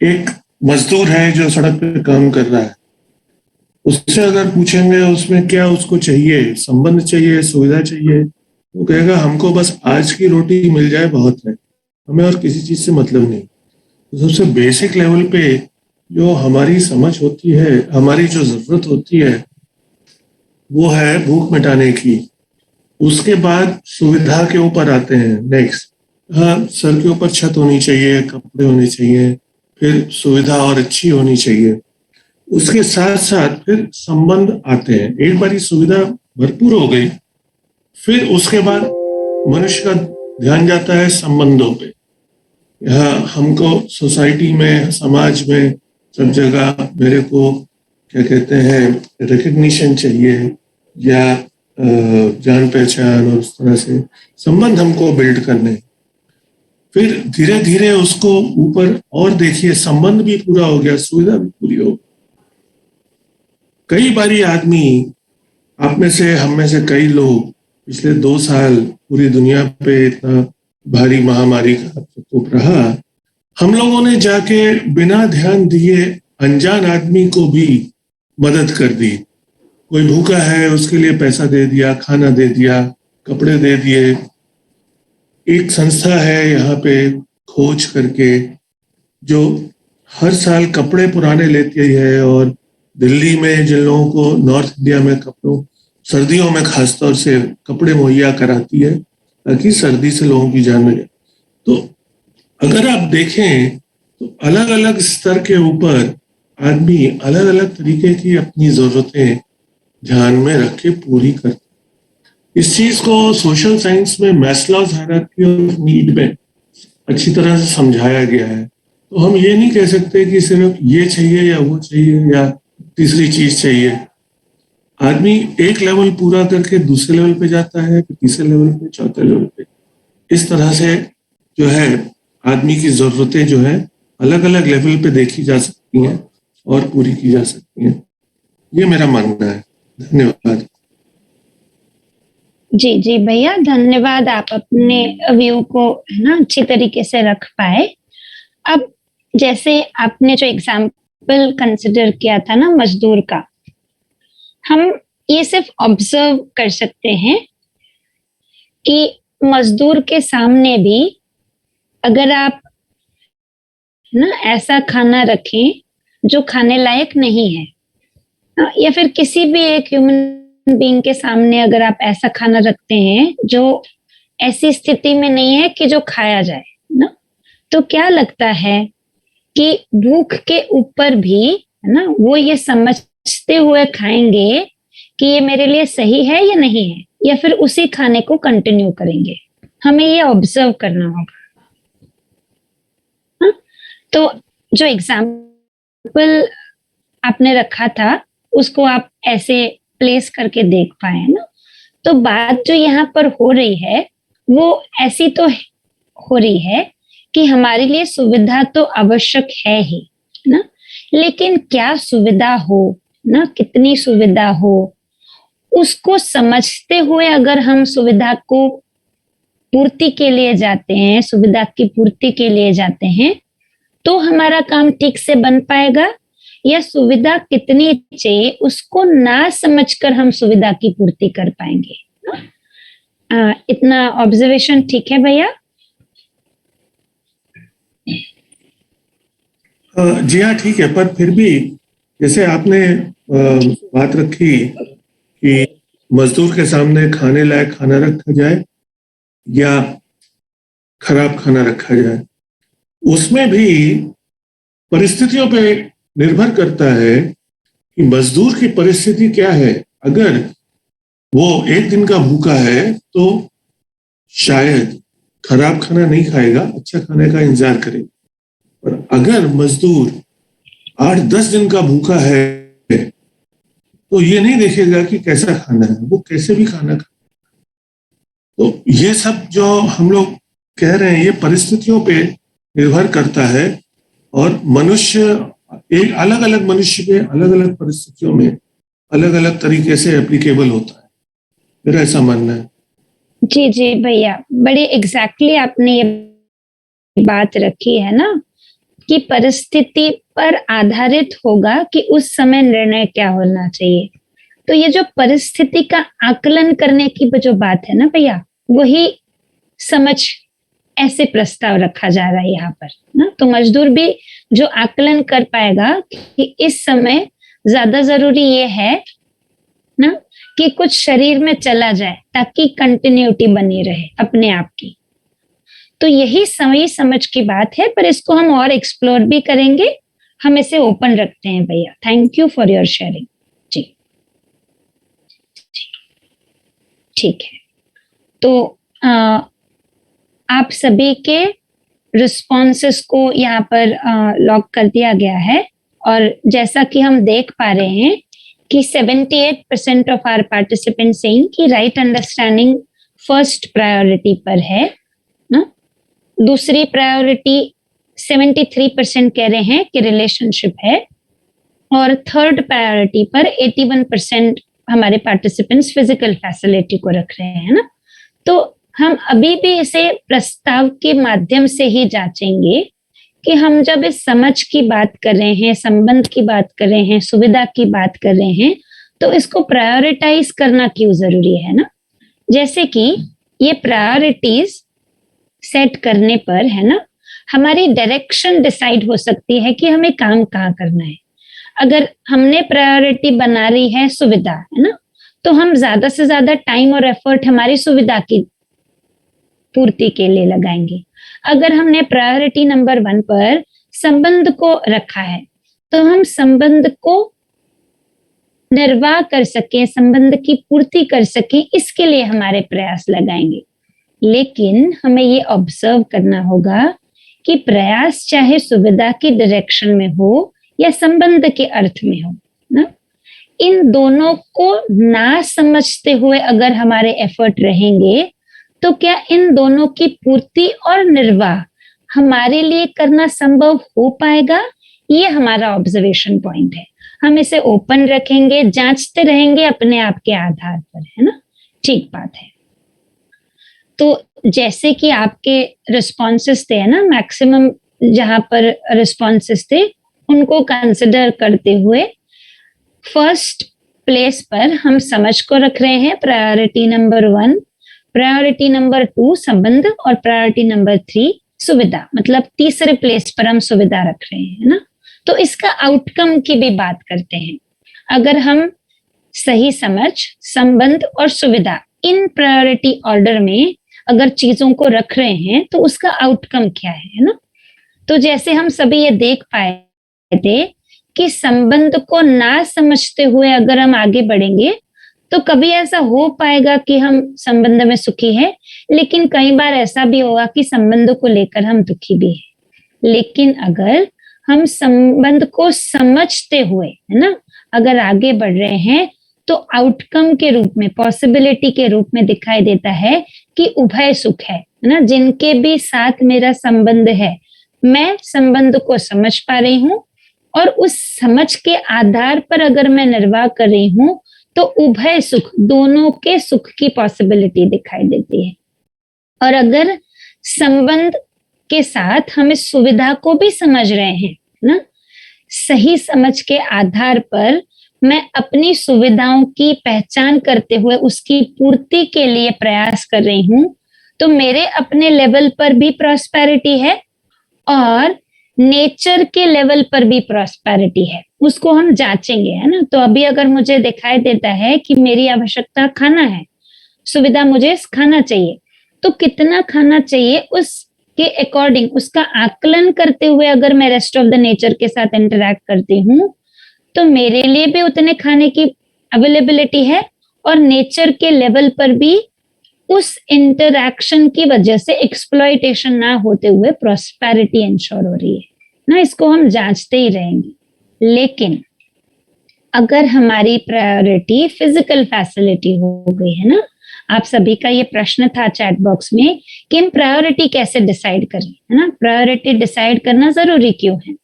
एक मजदूर है जो सड़क पे काम कर रहा है, उससे अगर पूछेंगे उसमें क्या उसको चाहिए, संबंध चाहिए, सुविधा चाहिए, वो कहेगा हमको बस आज की रोटी मिल जाए बहुत है, हमें और किसी चीज से मतलब नहीं। तो सबसे बेसिक लेवल पे जो हमारी समझ होती है, हमारी जो जरूरत होती है वो है भूख मिटाने की। उसके बाद सुविधा के ऊपर आते हैं नेक्स्ट। हाँ, सर के ऊपर छत होनी चाहिए, कपड़े होने चाहिए, फिर सुविधा और अच्छी होनी चाहिए। उसके साथ साथ फिर संबंध आते हैं। एक बार सुविधा भरपूर हो गई, फिर उसके बाद मनुष्य का ध्यान जाता है संबंधों पे। यहाँ हमको सोसाइटी में, समाज में, सब जगह मेरे को क्या कहते हैं रिकग्निशन चाहिए या जान पहचान, और उस तरह से संबंध हमको बिल्ड करने। फिर धीरे धीरे उसको ऊपर और देखिए, संबंध भी पूरा हो गया, सुविधा भी पूरी हो गई। कई बारी आदमी, आप में से, हम में से कई लोग पिछले 2 साल पूरी दुनिया पे इतना भारी महामारी का प्रकोप रहा, हम लोगों ने जाके बिना ध्यान दिए अनजान आदमी को भी मदद कर दी। कोई भूखा है उसके लिए पैसा दे दिया, खाना दे दिया, कपड़े दे दिए। एक संस्था है यहाँ पे खोज करके जो हर साल कपड़े पुराने लेती है, और दिल्ली में जिन लोगों को नॉर्थ इंडिया में कपड़ों, सर्दियों में खासतौर से कपड़े मुहैया कराती है ताकि सर्दी से लोगों की जान बचे। तो अगर आप देखें तो अलग अलग स्तर के ऊपर आदमी अलग अलग तरीके की अपनी जरूरतें ध्यान में रख के पूरी करते। इस चीज को सोशल साइंस में मैस्लोज हायरार्की ऑफ नीड में अच्छी तरह से समझाया गया है। तो हम ये नहीं कह सकते कि सिर्फ ये चाहिए या वो चाहिए या तीसरी चीज चाहिए। आदमी एक लेवल पूरा करके दूसरे लेवल पे जाता है, फिर तीसरे लेवल पे, चौथे लेवल पे। इस तरह से जो है आदमी की जरूरतें जो है अलग अलग लेवल पे देखी जा सकती हैं और पूरी की जा सकती हैं। ये मेरा मानना है। धन्यवाद। जी जी भैया, धन्यवाद, आप अपने व्यू को है ना अच्छी तरीके से रख पाए। अब जैसे आपने जो एग्जाम्पल कंसिडर किया था ना मजदूर का, हम ये सिर्फ ऑब्जर्व कर सकते हैं कि मजदूर के सामने भी अगर आप ना ऐसा खाना रखें जो खाने लायक नहीं है, या फिर किसी भी एक ह्यूमन बीइंग के सामने अगर आप ऐसा खाना रखते हैं जो ऐसी स्थिति में नहीं है कि जो खाया जाए ना, तो क्या लगता है कि भूख के ऊपर भी है ना वो ये समझते हुए खाएंगे कि ये मेरे लिए सही है या नहीं है, या फिर उसी खाने को कंटिन्यू करेंगे। हमें ये ऑब्जर्व करना होगा। तो जो एग्जाम्पल आपने रखा था उसको आप ऐसे प्लेस करके देख पाए ना, तो बात जो यहाँ पर हो रही है वो ऐसी तो हो रही है कि हमारे लिए सुविधा तो आवश्यक है ही ना, लेकिन क्या सुविधा हो, ना, कितनी सुविधा हो, उसको समझते हुए अगर हम सुविधा को पूर्ति के लिए जाते हैं, सुविधा की पूर्ति के लिए जाते हैं, तो हमारा काम ठीक से बन पाएगा। या सुविधा कितनी चाहिए उसको ना समझकर हम सुविधा की पूर्ति कर पाएंगे। इतना ऑब्जर्वेशन ठीक है भैया? जी हाँ, ठीक है। पर फिर भी जैसे आपने बात रखी कि मजदूर के सामने खाने लायक खाना रखा जाए या खराब खाना रखा जाए, उसमें भी परिस्थितियों पे निर्भर करता है कि मजदूर की परिस्थिति क्या है। अगर वो एक दिन का भूखा है तो शायद खराब खाना नहीं खाएगा, अच्छा खाने का इंतजार करेगा। पर अगर मजदूर 8-10 दिन का भूखा है तो ये नहीं देखेगा कि कैसा खाना है, वो कैसे भी खाना खा। तो ये सब जो हम लोग कह रहे हैं ये परिस्थितियों पे निर्भर करता है, और मनुष्य एक अलग अलग मनुष्य के अलग अलग परिस्थितियों में अलग अलग तरीके से एप्लीकेबल होता है, मेरा ऐसा मानना है। जी जी भैया, बड़ी एग्जैक्टली आपने ये बात रखी है ना, कि परिस्थिति पर आधारित होगा कि उस समय निर्णय क्या होना चाहिए। तो ये जो परिस्थिति का आकलन करने की जो बात है ना भैया, वही समझ ऐसे प्रस्ताव रखा जा रहा है यहाँ पर ना। तो मजदूर भी जो आकलन कर पाएगा कि इस समय ज्यादा जरूरी ये है ना कि कुछ शरीर में चला जाए ताकि कंटिन्यूटी बनी रहे अपने आप की। तो यही सही समझ की बात है, पर इसको हम और एक्सप्लोर भी करेंगे। हम इसे ओपन रखते हैं भैया। Thank you for your sharing. जी ठीक है, तो आप सभी के रिस्पॉन्सेस को यहाँ पर लॉक कर दिया गया है, और जैसा कि हम देख पा रहे हैं कि 78% ऑफ आवर पार्टिसिपेंट सेइंग कि राइट अंडरस्टैंडिंग फर्स्ट प्रायोरिटी पर है ना। दूसरी प्रायोरिटी 73% कह रहे हैं कि रिलेशनशिप है, और थर्ड प्रायोरिटी पर 81% हमारे पार्टिसिपेंट्स फिजिकल फैसिलिटी को रख रहे हैं ना। तो हम अभी भी इसे प्रस्ताव के माध्यम से ही जांचेंगे कि हम जब इस समझ की बात कर रहे हैं, संबंध की बात कर रहे हैं, सुविधा की बात कर रहे हैं, तो इसको प्रायोरिटाइज करना क्यों जरूरी है ना। जैसे कि ये प्रायोरिटीज सेट करने पर है ना, हमारी डायरेक्शन डिसाइड हो सकती है कि हमें काम कहाँ करना है। अगर हमने प्रायोरिटी बना रही है सुविधा, है ना, तो हम ज्यादा से ज्यादा टाइम और एफर्ट हमारी सुविधा की पूर्ति के लिए लगाएंगे। अगर हमने प्रायोरिटी नंबर 1 पर संबंध को रखा है, तो हम संबंध को निर्वाह कर सके, संबंध की पूर्ति कर सके, इसके लिए हमारे प्रयास लगाएंगे। लेकिन हमें ये ऑब्जर्व करना होगा कि प्रयास चाहे सुविधा की डायरेक्शन में हो या संबंध के अर्थ में हो ना, इन दोनों को ना समझते हुए अगर हमारे एफर्ट रहेंगे, तो क्या इन दोनों की पूर्ति और निर्वाह हमारे लिए करना संभव हो पाएगा? ये हमारा ऑब्जर्वेशन पॉइंट है। हम इसे ओपन रखेंगे, जांचते रहेंगे अपने आप के आधार पर, है ना। ठीक बात है। तो जैसे कि आपके रिस्पॉन्सेस थे ना, मैक्सिमम जहां पर रिस्पॉन्सेस थे उनको कंसिडर करते हुए फर्स्ट प्लेस पर हम समझ को रख रहे हैं, प्रायोरिटी नंबर 1, प्रायोरिटी नंबर 2 संबंध, और प्रायोरिटी नंबर 3 सुविधा। मतलब तीसरे प्लेस पर हम सुविधा रख रहे हैं ना। तो इसका आउटकम की भी बात करते हैं। अगर हम सही समझ, संबंध और सुविधा इन प्रायोरिटी ऑर्डर में अगर चीजों को रख रहे हैं, तो उसका आउटकम क्या है ना। तो जैसे हम सभी ये देख पाए थे कि संबंध को ना समझते हुए अगर हम आगे बढ़ेंगे, तो कभी ऐसा हो पाएगा कि हम संबंध में सुखी है, लेकिन कई बार ऐसा भी होगा कि संबंध को लेकर हम दुखी भी है। लेकिन अगर हम संबंध को समझते हुए, है ना, अगर आगे बढ़ रहे हैं, तो आउटकम के रूप में, पॉसिबिलिटी के रूप में दिखाई देता है कि उभय सुख है ना। जिनके भी साथ मेरा संबंध है, मैं संबंध को समझ पा रही हूँ, और उस समझ के आधार पर अगर मैं निर्वाह कर रही हूँ तो उभय सुख, दोनों के सुख की पॉसिबिलिटी दिखाई देती है। और अगर संबंध के साथ हम इस सुविधा को भी समझ रहे हैं ना, सही समझ के आधार पर मैं अपनी सुविधाओं की पहचान करते हुए उसकी पूर्ति के लिए प्रयास कर रही हूँ, तो मेरे अपने लेवल पर भी प्रॉस्पेरिटी है और नेचर के लेवल पर भी प्रॉस्पेरिटी है। उसको हम जांचेंगे, है ना। तो अभी अगर मुझे दिखाई देता है कि मेरी आवश्यकता खाना है, सुविधा मुझे खाना चाहिए, तो कितना खाना चाहिए उसके अकॉर्डिंग उसका आकलन करते हुए अगर मैं रेस्ट ऑफ द नेचर के साथ इंटरैक्ट करती हूँ तो मेरे लिए भी उतने खाने की अवेलेबिलिटी है और नेचर के लेवल पर भी उस इंटरैक्शन की वजह से एक्सप्लॉइटेशन ना होते हुए प्रॉस्पेरिटी इंश्योर हो रही है ना। इसको हम जांचते ही रहेंगे। लेकिन अगर हमारी प्रायोरिटी फिजिकल फैसिलिटी हो गई है ना, आप सभी का ये प्रश्न था चैट बॉक्स में कि हम प्रायोरिटी कैसे डिसाइड करें, है ना। प्रायोरिटी डिसाइड करना जरूरी क्यों है?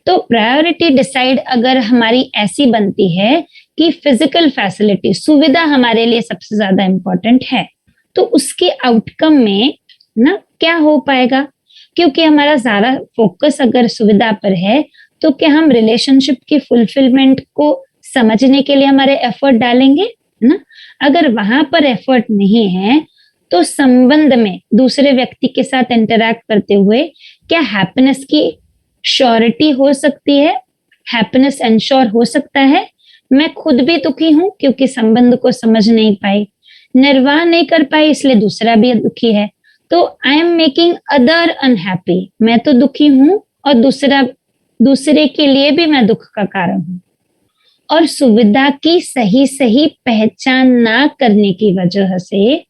तो प्रायोरिटी डिसाइड अगर हमारी ऐसी बनती है कि फिजिकल फैसिलिटी, सुविधा हमारे लिए सबसे ज्यादा इंपॉर्टेंट है, तो उसके आउटकम में ना क्या हो पाएगा? क्योंकि हमारा ज्यादा फोकस अगर सुविधा पर है तो क्या हम रिलेशनशिप की फुलफिलमेंट को समझने के लिए हमारे एफर्ट डालेंगे, है ना। अगर वहां पर एफर्ट नहीं है तो संबंध में दूसरे व्यक्ति के साथ इंटरैक्ट करते हुए क्या हैप्पीनेस की श्योरिटी हो सकती है? हैप्पीनेस एंश्योर हो सकता है? मैं खुद भी दुखी हूं क्योंकि संबंध को समझ नहीं पाई, निर्वाह नहीं कर पाई, इसलिए दूसरा भी दुखी है, तो I am making other unhappy. मैं तो दुखी हूं और दूसरे के लिए भी मैं दुख का कारण हूं। और सुविधा की सही सही पहचान ना करने की वजह से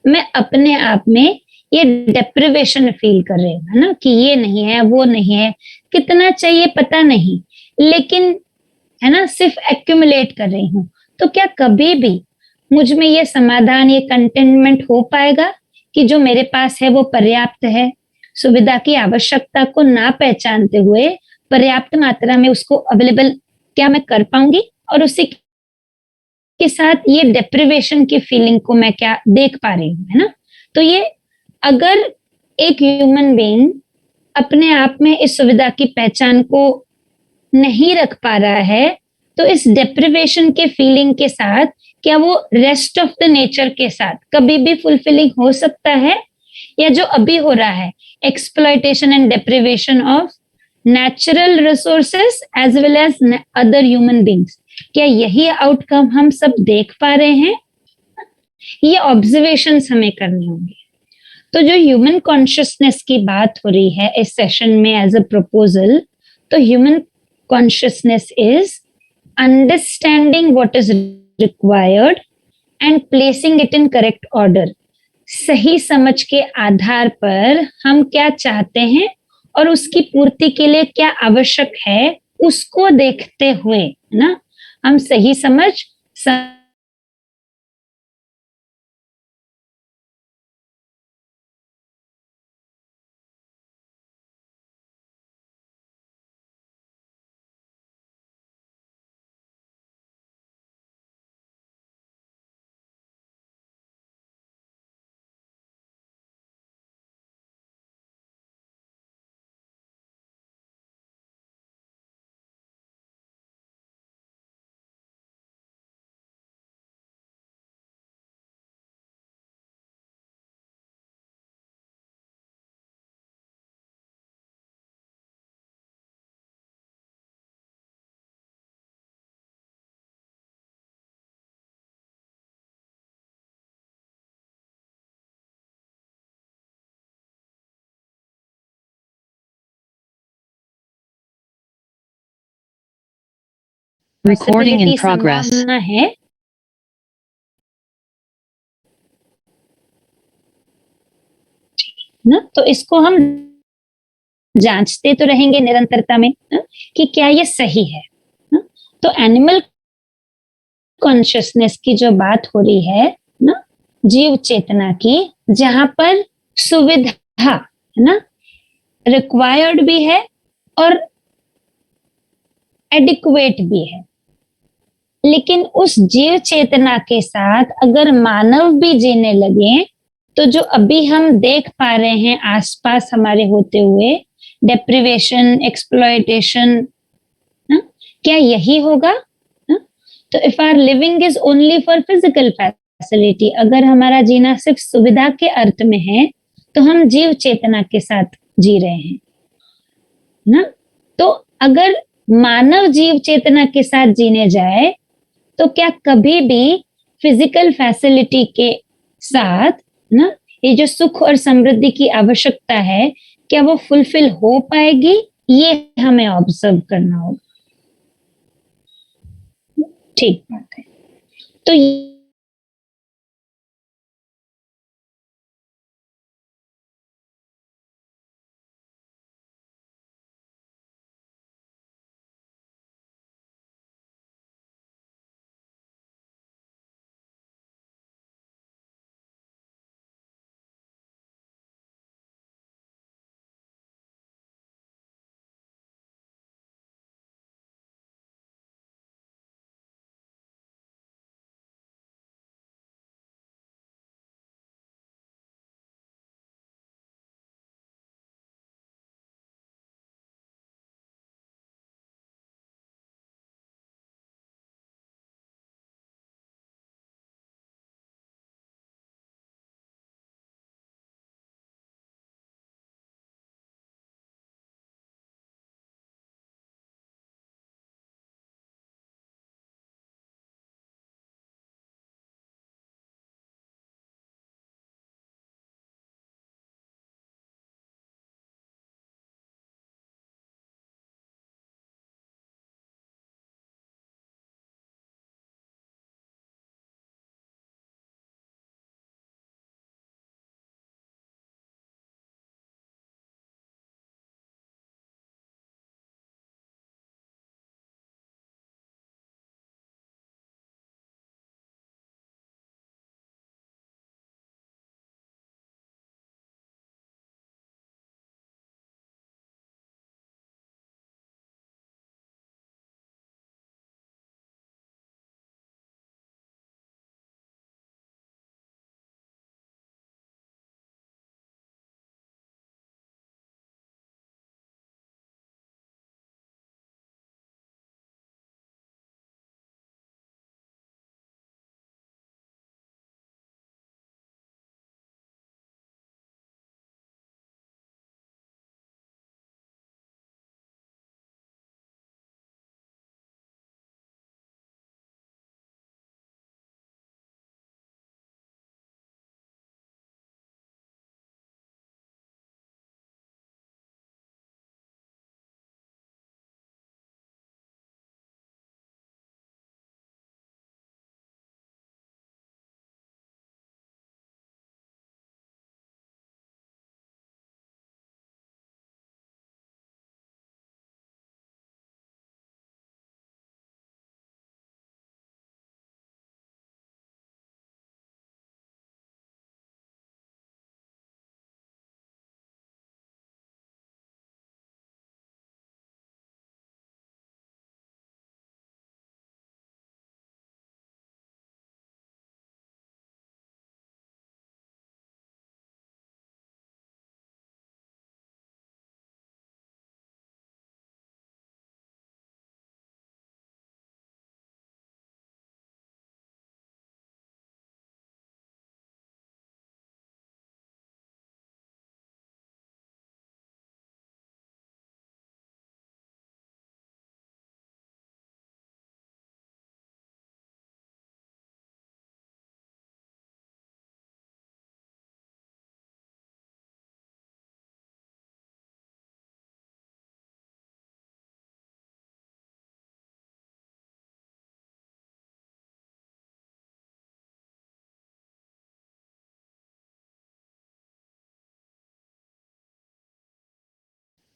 मैं अपने आप में ये डेप्रिवेशन फील कर रही हूँ, है ना, कि ये नहीं है, वो नहीं है, कितना चाहिए पता नहीं, लेकिन है ना सिर्फ एक्यूमुलेट कर रही हूँ। तो क्या कभी भी मुझ में ये समाधान, ये कंटेनमेंट हो पाएगा कि जो मेरे पास है वो पर्याप्त है? सुविधा की आवश्यकता को ना पहचानते हुए पर्याप्त मात्रा में उसको अवेलेबल क्या मैं कर पाऊंगी? और उसी के साथ ये डेप्रिवेशन की फीलिंग को मैं क्या देख पा रही हूँ, है ना। तो ये अगर एक ह्यूमन बीइंग अपने आप में इस सुविधा की पहचान को नहीं रख पा रहा है तो इस डेप्रिवेशन के फीलिंग के साथ क्या वो रेस्ट ऑफ द नेचर के साथ कभी भी फुलफिलिंग हो सकता है? या जो अभी हो रहा है, exploitation and deprivation of natural resources as well as other human beings, क्या यही आउटकम हम सब देख पा रहे हैं? ये ऑब्जर्वेशंस हमें करने होंगे। तो जो ह्यूमन कॉन्शियसनेस की बात हो रही है इस सेशन में एज अ प्रपोजल, तो human consciousness is understanding what is required and placing it in correct order. सही समझ के आधार पर हम क्या चाहते हैं और उसकी पूर्ति के लिए क्या आवश्यक है, उसको देखते हुए, है ना, हम सही समझ Recording in progress. संभावना है ना, तो इसको हम जांचते तो रहेंगे निरंतरता में ना, कि क्या ये सही है ना? तो एनिमल कॉन्शियसनेस की जो बात हो रही है ना, जीव चेतना की, जहां पर सुविधा, है ना, रिक्वायर्ड भी है और एडिक्वेट भी है। लेकिन उस जीव चेतना के साथ अगर मानव भी जीने लगे तो जो अभी हम देख पा रहे हैं आसपास हमारे होते हुए, डेप्रिवेशन, एक्सप्लॉयटेशन, क्या यही होगा? तो if our living is only for physical facility, अगर हमारा जीना सिर्फ सुविधा के अर्थ में है तो हम जीव चेतना के साथ जी रहे हैं ना। तो अगर मानव जीव चेतना के साथ जीने जाए तो क्या कभी भी फिजिकल फैसिलिटी के साथ ना ये जो सुख और समृद्धि की आवश्यकता है, क्या वो फुलफिल हो पाएगी? ये हमें ऑब्जर्व करना होगा। ठीक बात है। तो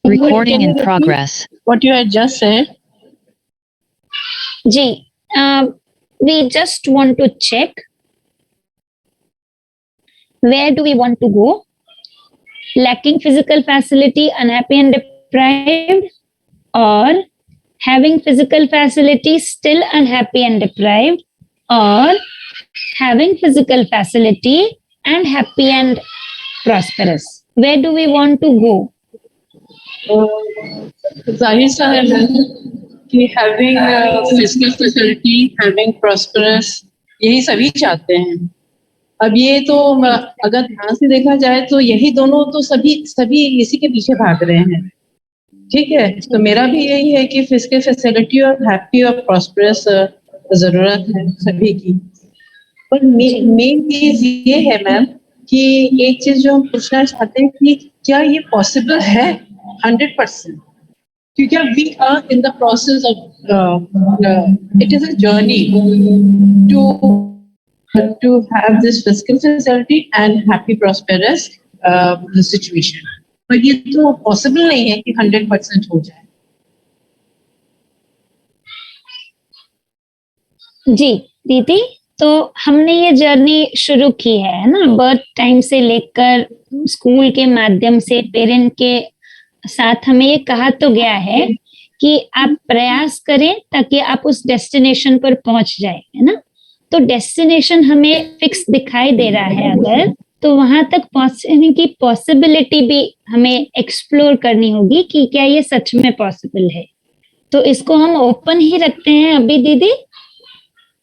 Recording in progress. What you had just said? Ji, we just want to check where do we want to go? Lacking physical facility, unhappy and deprived, or having physical facilities still unhappy and deprived, or having physical facility and happy and prosperous? Where do we want to go? जाहिर सा है ma'am कि having physical facility, having prosperous, यही सभी चाहते हैं। अब ये तो अगर ध्यान से देखा जाए तो यही दोनों तो सभी इसी के पीछे भाग रहे हैं। ठीक है, तो मेरा भी यही है कि फिजिकल फैसिलिटी और हैप्पी और प्रॉस्परस जरूरत है सभी की। पर मेन चीज ये है मैम कि एक चीज जो हम पूछना चाहते हैं कि क्या ये पॉसिबल है 100%? क्योंकि we are in the process of it is a journey to have this physical facility and happy prosperous situation, पर ये तो possible नहीं है कि 100% हो जाए। जी दीदी, तो हमने ये जर्नी शुरू की है ना, बर्थ टाइम से लेकर स्कूल के माध्यम से पेरेंट के साथ हमें ये कहा तो गया है कि आप प्रयास करें ताकि आप उस डेस्टिनेशन पर पहुंच जाए, है ना। तो डेस्टिनेशन हमें फिक्स दिखाई दे रहा है, अगर तो वहां तक पहुंचने की पॉसिबिलिटी भी हमें एक्सप्लोर करनी होगी कि क्या ये सच में पॉसिबल है। तो इसको हम ओपन ही रखते हैं अभी दीदी,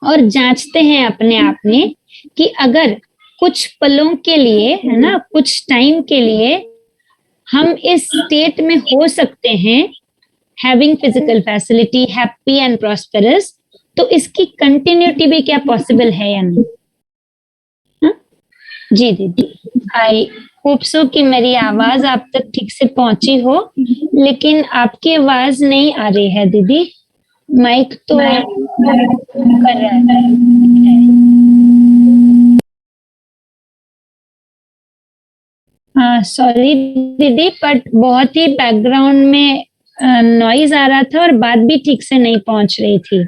और जांचते हैं अपने आप में कि अगर कुछ पलों के लिए, है ना, कुछ टाइम के लिए हम इस स्टेट में हो सकते हैं, having physical facility, happy and prosperous, तो इसकी कंटिन्यूटी भी क्या पॉसिबल है या नहीं? हा? जी दीदी, आई होप सो कि मेरी आवाज आप तक ठीक से पहुंची हो, लेकिन आपकी आवाज नहीं आ रही है दीदी, माइक तो कर रहा है। सॉरी दीदी, बट बहुत ही बैकग्राउंड में नॉइज आ रहा था और बात भी ठीक से नहीं पहुंच रही थी।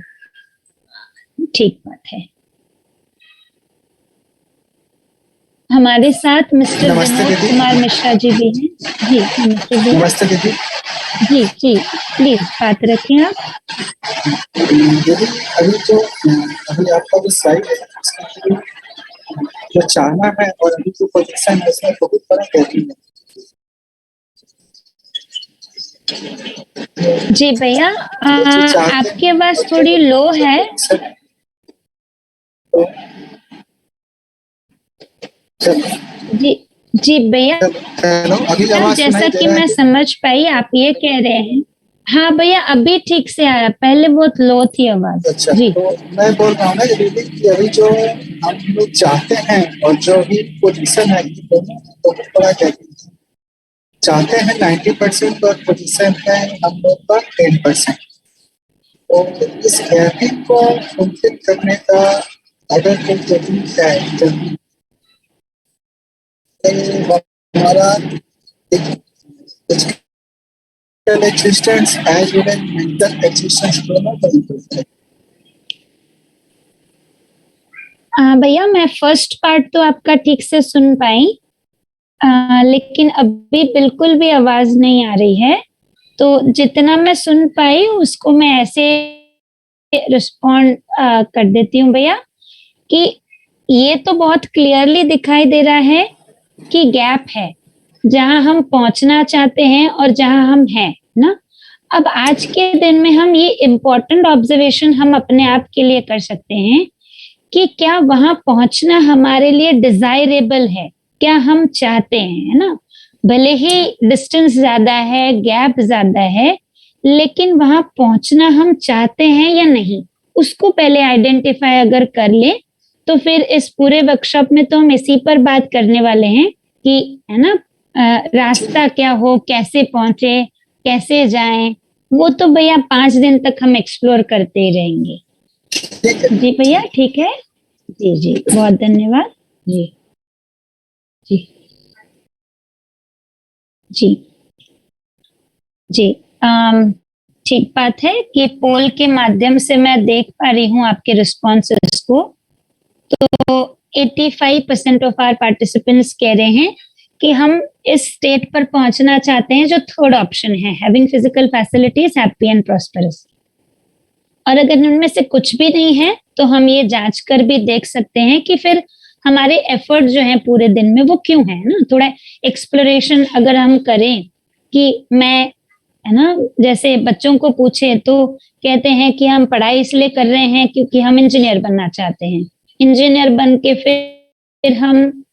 ठीक बात है। हमारे साथ मिस्टर विनोद कुमार मिश्रा जी भी हैं। जी नमस्ते दीदी। नमस्ते दीदी। जी जी प्लीज बात रखें आप। दीदी अभी आपका जो स्लाइड है उसमें जो चाहना है और अभी जो पोजीशन है उसमें बहुत फर्क है। जी भैया, आपकी आवाज थोड़ी लो है। जी जी भैया, जैसा कि मैं समझ पाई आप ये कह रहे हैं। हाँ भैया, अभी ठीक से आया, पहले बहुत लो थी आवाज। अच्छा, जी तो मैं बोल रहा हूँ ना कि अभी जो हम लोग चाहते हैं और जो अभी पोजीशन है तो बड़ा क्या चाहते हैं 90% और पोजीशन है हम लोग का 10%। तो इस गैपिंग को फुलफिल करने का अगर कोई तकनीक है हमारा existence as well as mental existence दोनों का इम्प्रूव है। भैया, मैं फर्स्ट पार्ट तो आपका ठीक से सुन पाई, लेकिन अभी बिल्कुल भी आवाज नहीं आ रही है। तो जितना मैं सुन पाई उसको मैं ऐसे रिस्पॉन्ड कर देती हूँ भैया कि ये तो बहुत क्लियरली दिखाई दे रहा है कि गैप है जहां हम पहुंचना चाहते हैं और जहां हम हैं ना। अब आज के दिन में हम ये इम्पोर्टेंट ऑब्जर्वेशन हम अपने आप के लिए कर सकते हैं कि क्या वहां पहुंचना हमारे लिए डिजायरेबल है, क्या हम चाहते हैं, है ना। भले ही डिस्टेंस ज्यादा है, गैप ज्यादा है, लेकिन वहां पहुंचना हम चाहते हैं या नहीं, उसको पहले आइडेंटिफाई अगर कर ले तो फिर इस पूरे वर्कशॉप में तो हम इसी पर बात करने वाले हैं कि, है ना, रास्ता क्या हो, कैसे पहुंचे, कैसे जाएं, वो तो भैया 5 दिन तक हम एक्सप्लोर करते ही रहेंगे। जी भैया, ठीक है। जी जी, बहुत धन्यवाद। जी जी जी जी ठीक बात है कि पोल के माध्यम से मैं देख पा रही हूँ आपके रिस्पॉन्सेस को। तो 85% ऑफ आवर पार्टिसिपेंट्स कह रहे हैं कि हम इस स्टेट पर पहुंचना चाहते हैं जो थर्ड ऑप्शन है, having physical facilities, happy and prosperous. और अगर उनमें से कुछ भी नहीं है तो हम ये जांच कर भी देख सकते हैं कि फिर हमारे एफर्ट जो है पूरे दिन में वो क्यों है ना। थोड़ा एक्सप्लोरेशन अगर हम करें कि मैं, है ना, जैसे बच्चों को पूछे तो कहते हैं कि हम पढ़ाई इसलिए कर रहे हैं क्योंकि हम इंजीनियर बनना चाहते हैं, इंजीनियर बन के फिर हम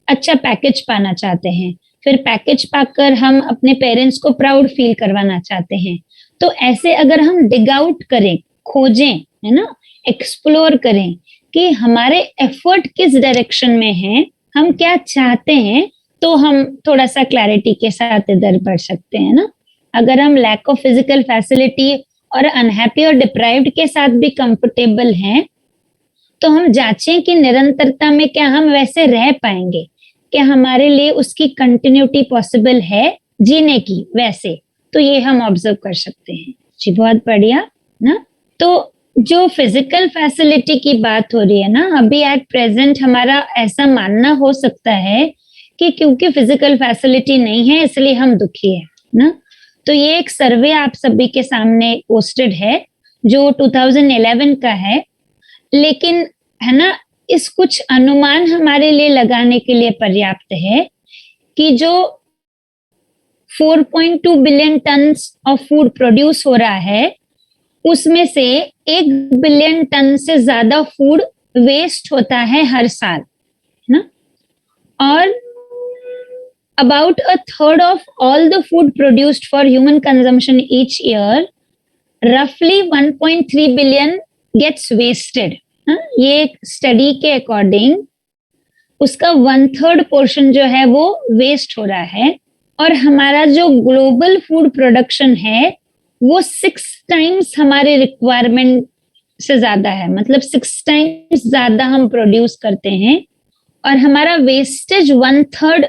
अच्छा पैकेज पाना चाहते हैं, फिर पैकेज पाकर हम अपने पेरेंट्स को प्राउड फील करवाना चाहते हैं। तो ऐसे अगर हम डिग आउट करें, खोजें, है ना, एक्सप्लोर करें कि हमारे एफर्ट किस डायरेक्शन में है, हम क्या चाहते हैं, तो हम थोड़ा सा क्लैरिटी के साथ इधर बढ़ सकते हैं ना। अगर हम लैक ऑफ फिजिकल फैसिलिटी और अनहैप्पी और डिप्राइव्ड के साथ भी कंफर्टेबल हैं, तो हम जांचें कि निरंतरता में क्या हम वैसे रह पाएंगे, क्या हमारे लिए उसकी कंटिन्यूटी पॉसिबल है जीने की वैसे, तो ये हम ऑब्जर्व कर सकते हैं। जी बहुत बढ़िया ना। तो जो फिजिकल फैसिलिटी की बात हो रही है ना, अभी एट प्रेजेंट हमारा ऐसा मानना हो सकता है कि क्योंकि फिजिकल फैसिलिटी नहीं है इसलिए हम दुखी है ना। तो ये एक सर्वे आप सभी के सामने पोस्टेड है जो 2011 का है, लेकिन है ना, इस कुछ अनुमान हमारे लिए लगाने के लिए पर्याप्त है कि जो 4.2 billion ton of food produce हो रहा है उसमें से 1 बिलियन टन से ज्यादा फूड वेस्ट होता है हर साल ना। और about a third of all the food produced for human consumption each year, roughly 1.3 billion gets wasted. ये एक स्टडी के अकॉर्डिंग उसका 1/3 पोर्शन जो है वो वेस्ट हो रहा है। और हमारा जो ग्लोबल फूड प्रोडक्शन है वो 6 टाइम्स हमारे रिक्वायरमेंट से ज्यादा है, मतलब 6 टाइम्स ज्यादा हम प्रोड्यूस करते हैं और हमारा वेस्टेज 1/3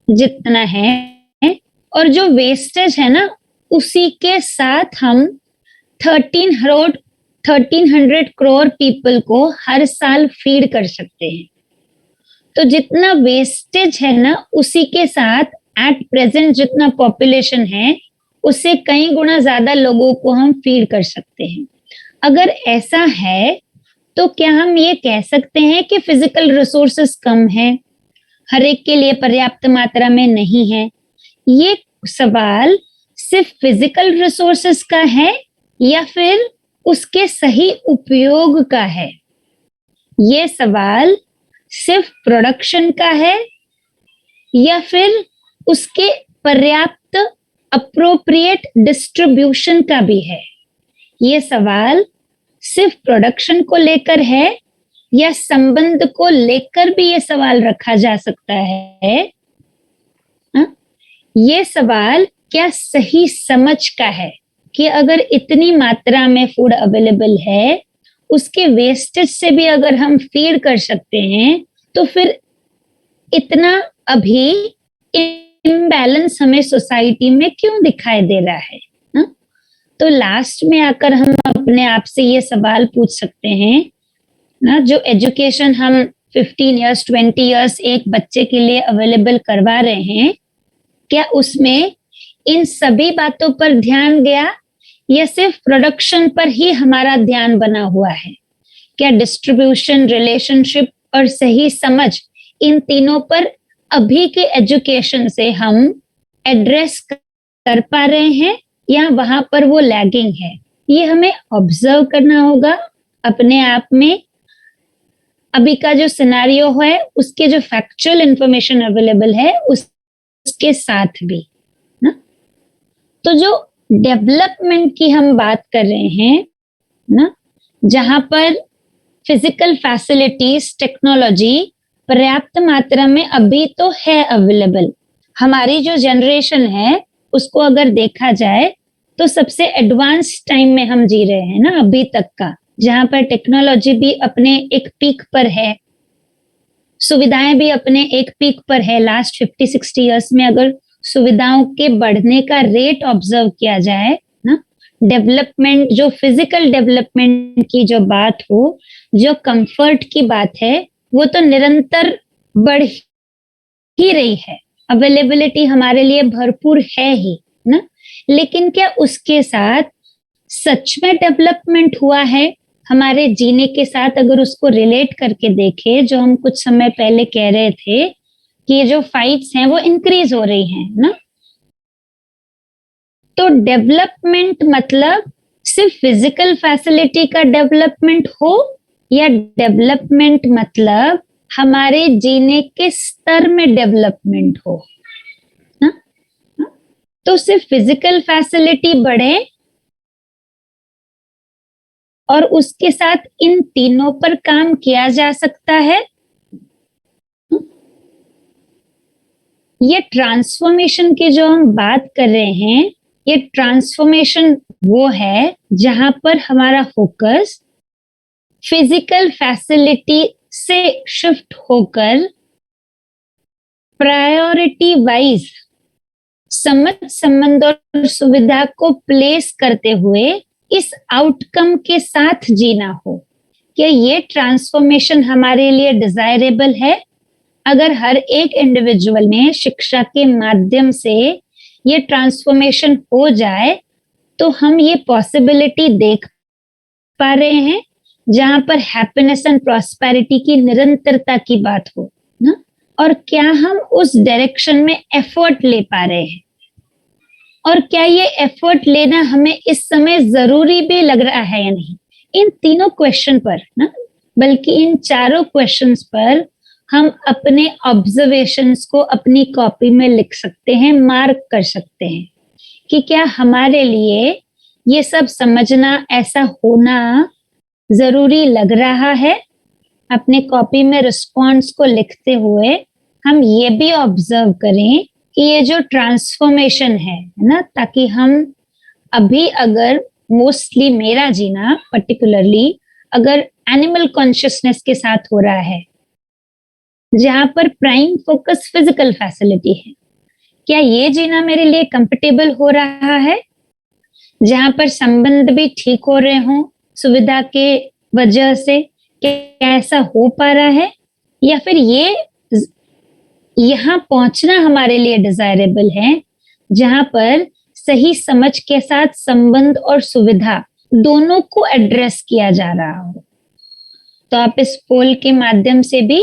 जितना है। और जो वेस्टेज है ना उसी के साथ हम 1300 करोड़ पीपल को हर साल फीड कर सकते हैं। तो जितना वेस्टेज है ना उसी के साथ एट प्रेजेंट जितना पॉपुलेशन है उससे कई गुना ज्यादा लोगों को हम फीड कर सकते हैं। अगर ऐसा है तो क्या हम ये कह सकते हैं कि फिजिकल रिसोर्सेस कम है, हर एक के लिए पर्याप्त मात्रा में नहीं है? ये सवाल सिर्फ फिजिकल रिसोर्सेस का है या फिर उसके सही उपयोग का है? ये सवाल सिर्फ प्रोडक्शन का है या फिर उसके पर्याप्त अप्रोप्रिएट डिस्ट्रीब्यूशन का भी है? ये सवाल सिर्फ प्रोडक्शन को लेकर है या संबंध को लेकर भी ये सवाल रखा जा सकता है? ये सवाल क्या सही समझ का है कि अगर इतनी मात्रा में फूड अवेलेबल है उसके वेस्टेज से भी अगर हम फीड कर सकते हैं तो फिर इतना अभी इम्बैलेंस हमें सोसाइटी में क्यों दिखाई दे रहा है? तो लास्ट में आकर हम अपने आप से ये सवाल पूछ सकते हैं ना, जो एजुकेशन हम 15 इयर्स 20 इयर्स एक बच्चे के लिए अवेलेबल करवा रहे हैं, क्या उसमें इन सभी बातों पर ध्यान गया या सिर्फ प्रोडक्शन पर ही हमारा ध्यान बना हुआ है? क्या डिस्ट्रीब्यूशन, रिलेशनशिप और सही समझ, इन तीनों पर अभी के एजुकेशन से हम एड्रेस कर पा रहे हैं या वहां पर वो लैगिंग है? ये हमें ऑब्जर्व करना होगा अपने आप में। अभी का जो सिनेरियो है उसके जो फैक्चुअल इंफॉर्मेशन अवेलेबल है उसके साथ भी ना। तो जो डेवलपमेंट की हम बात कर रहे हैं ना, जहां पर फिजिकल फैसिलिटीज, टेक्नोलॉजी पर्याप्त मात्रा में अभी तो है अवेलेबल। हमारी जो जनरेशन है उसको अगर देखा जाए तो सबसे एडवांस टाइम में हम जी रहे हैं ना अभी तक का, जहां पर टेक्नोलॉजी भी अपने एक पीक पर है, सुविधाएं भी अपने एक पीक पर है। लास्ट 50-60 इयर्स में अगर सुविधाओं के बढ़ने का रेट ऑब्जर्व किया जाए ना, डेवलपमेंट, जो फिजिकल डेवलपमेंट की जो बात हो, जो कंफर्ट की बात है, वो तो निरंतर बढ़ ही रही है। अवेलेबिलिटी हमारे लिए भरपूर है ही ना, लेकिन क्या उसके साथ सच में डेवलपमेंट हुआ है हमारे जीने के साथ, अगर उसको रिलेट करके देखे, जो हम कुछ समय पहले कह रहे थे कि ये जो फाइट्स हैं वो इंक्रीज हो रही हैं ना, तो डेवलपमेंट मतलब सिर्फ फिजिकल फैसिलिटी का डेवलपमेंट हो, या डेवलपमेंट मतलब हमारे जीने के स्तर में डेवलपमेंट हो ना। तो सिर्फ फिजिकल फैसिलिटी बढ़े और उसके साथ इन तीनों पर काम किया जा सकता है। ये ट्रांसफॉर्मेशन की जो हम बात कर रहे हैं, ये ट्रांसफॉर्मेशन वो है जहां पर हमारा फोकस फिजिकल फैसिलिटी से शिफ्ट होकर प्रायोरिटी वाइज समझ, संबंध और सुविधा को प्लेस करते हुए इस आउटकम के साथ जीना हो। क्या ये ट्रांसफॉर्मेशन हमारे लिए डिजायरेबल है? अगर हर एक इंडिविजुअल में शिक्षा के माध्यम से ये ट्रांसफॉर्मेशन हो जाए तो हम ये पॉसिबिलिटी देख पा रहे हैं जहां पर हैप्पीनेस एंड प्रॉस्पेरिटी की निरंतरता की बात हो ना। और क्या हम उस डायरेक्शन में एफर्ट ले पा रहे हैं, और क्या ये एफर्ट लेना हमें इस समय जरूरी भी लग रहा है या नहीं। इन तीनों क्वेश्चन पर ना, बल्कि इन चारों क्वेश्चंस पर हम अपने ऑब्जर्वेशंस को अपनी कॉपी में लिख सकते हैं, मार्क कर सकते हैं कि क्या हमारे लिए ये सब समझना, ऐसा होना जरूरी लग रहा है। अपने कॉपी में रिस्पॉन्स को लिखते हुए हम ये भी ऑब्जर्व करें कि ये जो ट्रांसफॉर्मेशन है ना, ताकि हम अभी, अगर मोस्टली मेरा जीना पर्टिकुलरली अगर एनिमल कॉन्शियसनेस के साथ हो रहा है जहां पर प्राइम फोकस फिजिकल फैसिलिटी है, क्या ये जीना मेरे लिए कंफर्टेबल हो रहा है जहां पर संबंध भी ठीक हो रहे हों सुविधा के वजह से? क्या ऐसा हो पा रहा है, या फिर ये यहाँ पहुंचना हमारे लिए डिजायरेबल है जहां पर सही समझ के साथ संबंध और सुविधा दोनों को एड्रेस किया जा रहा हो? तो आप इस पोल के माध्यम से भी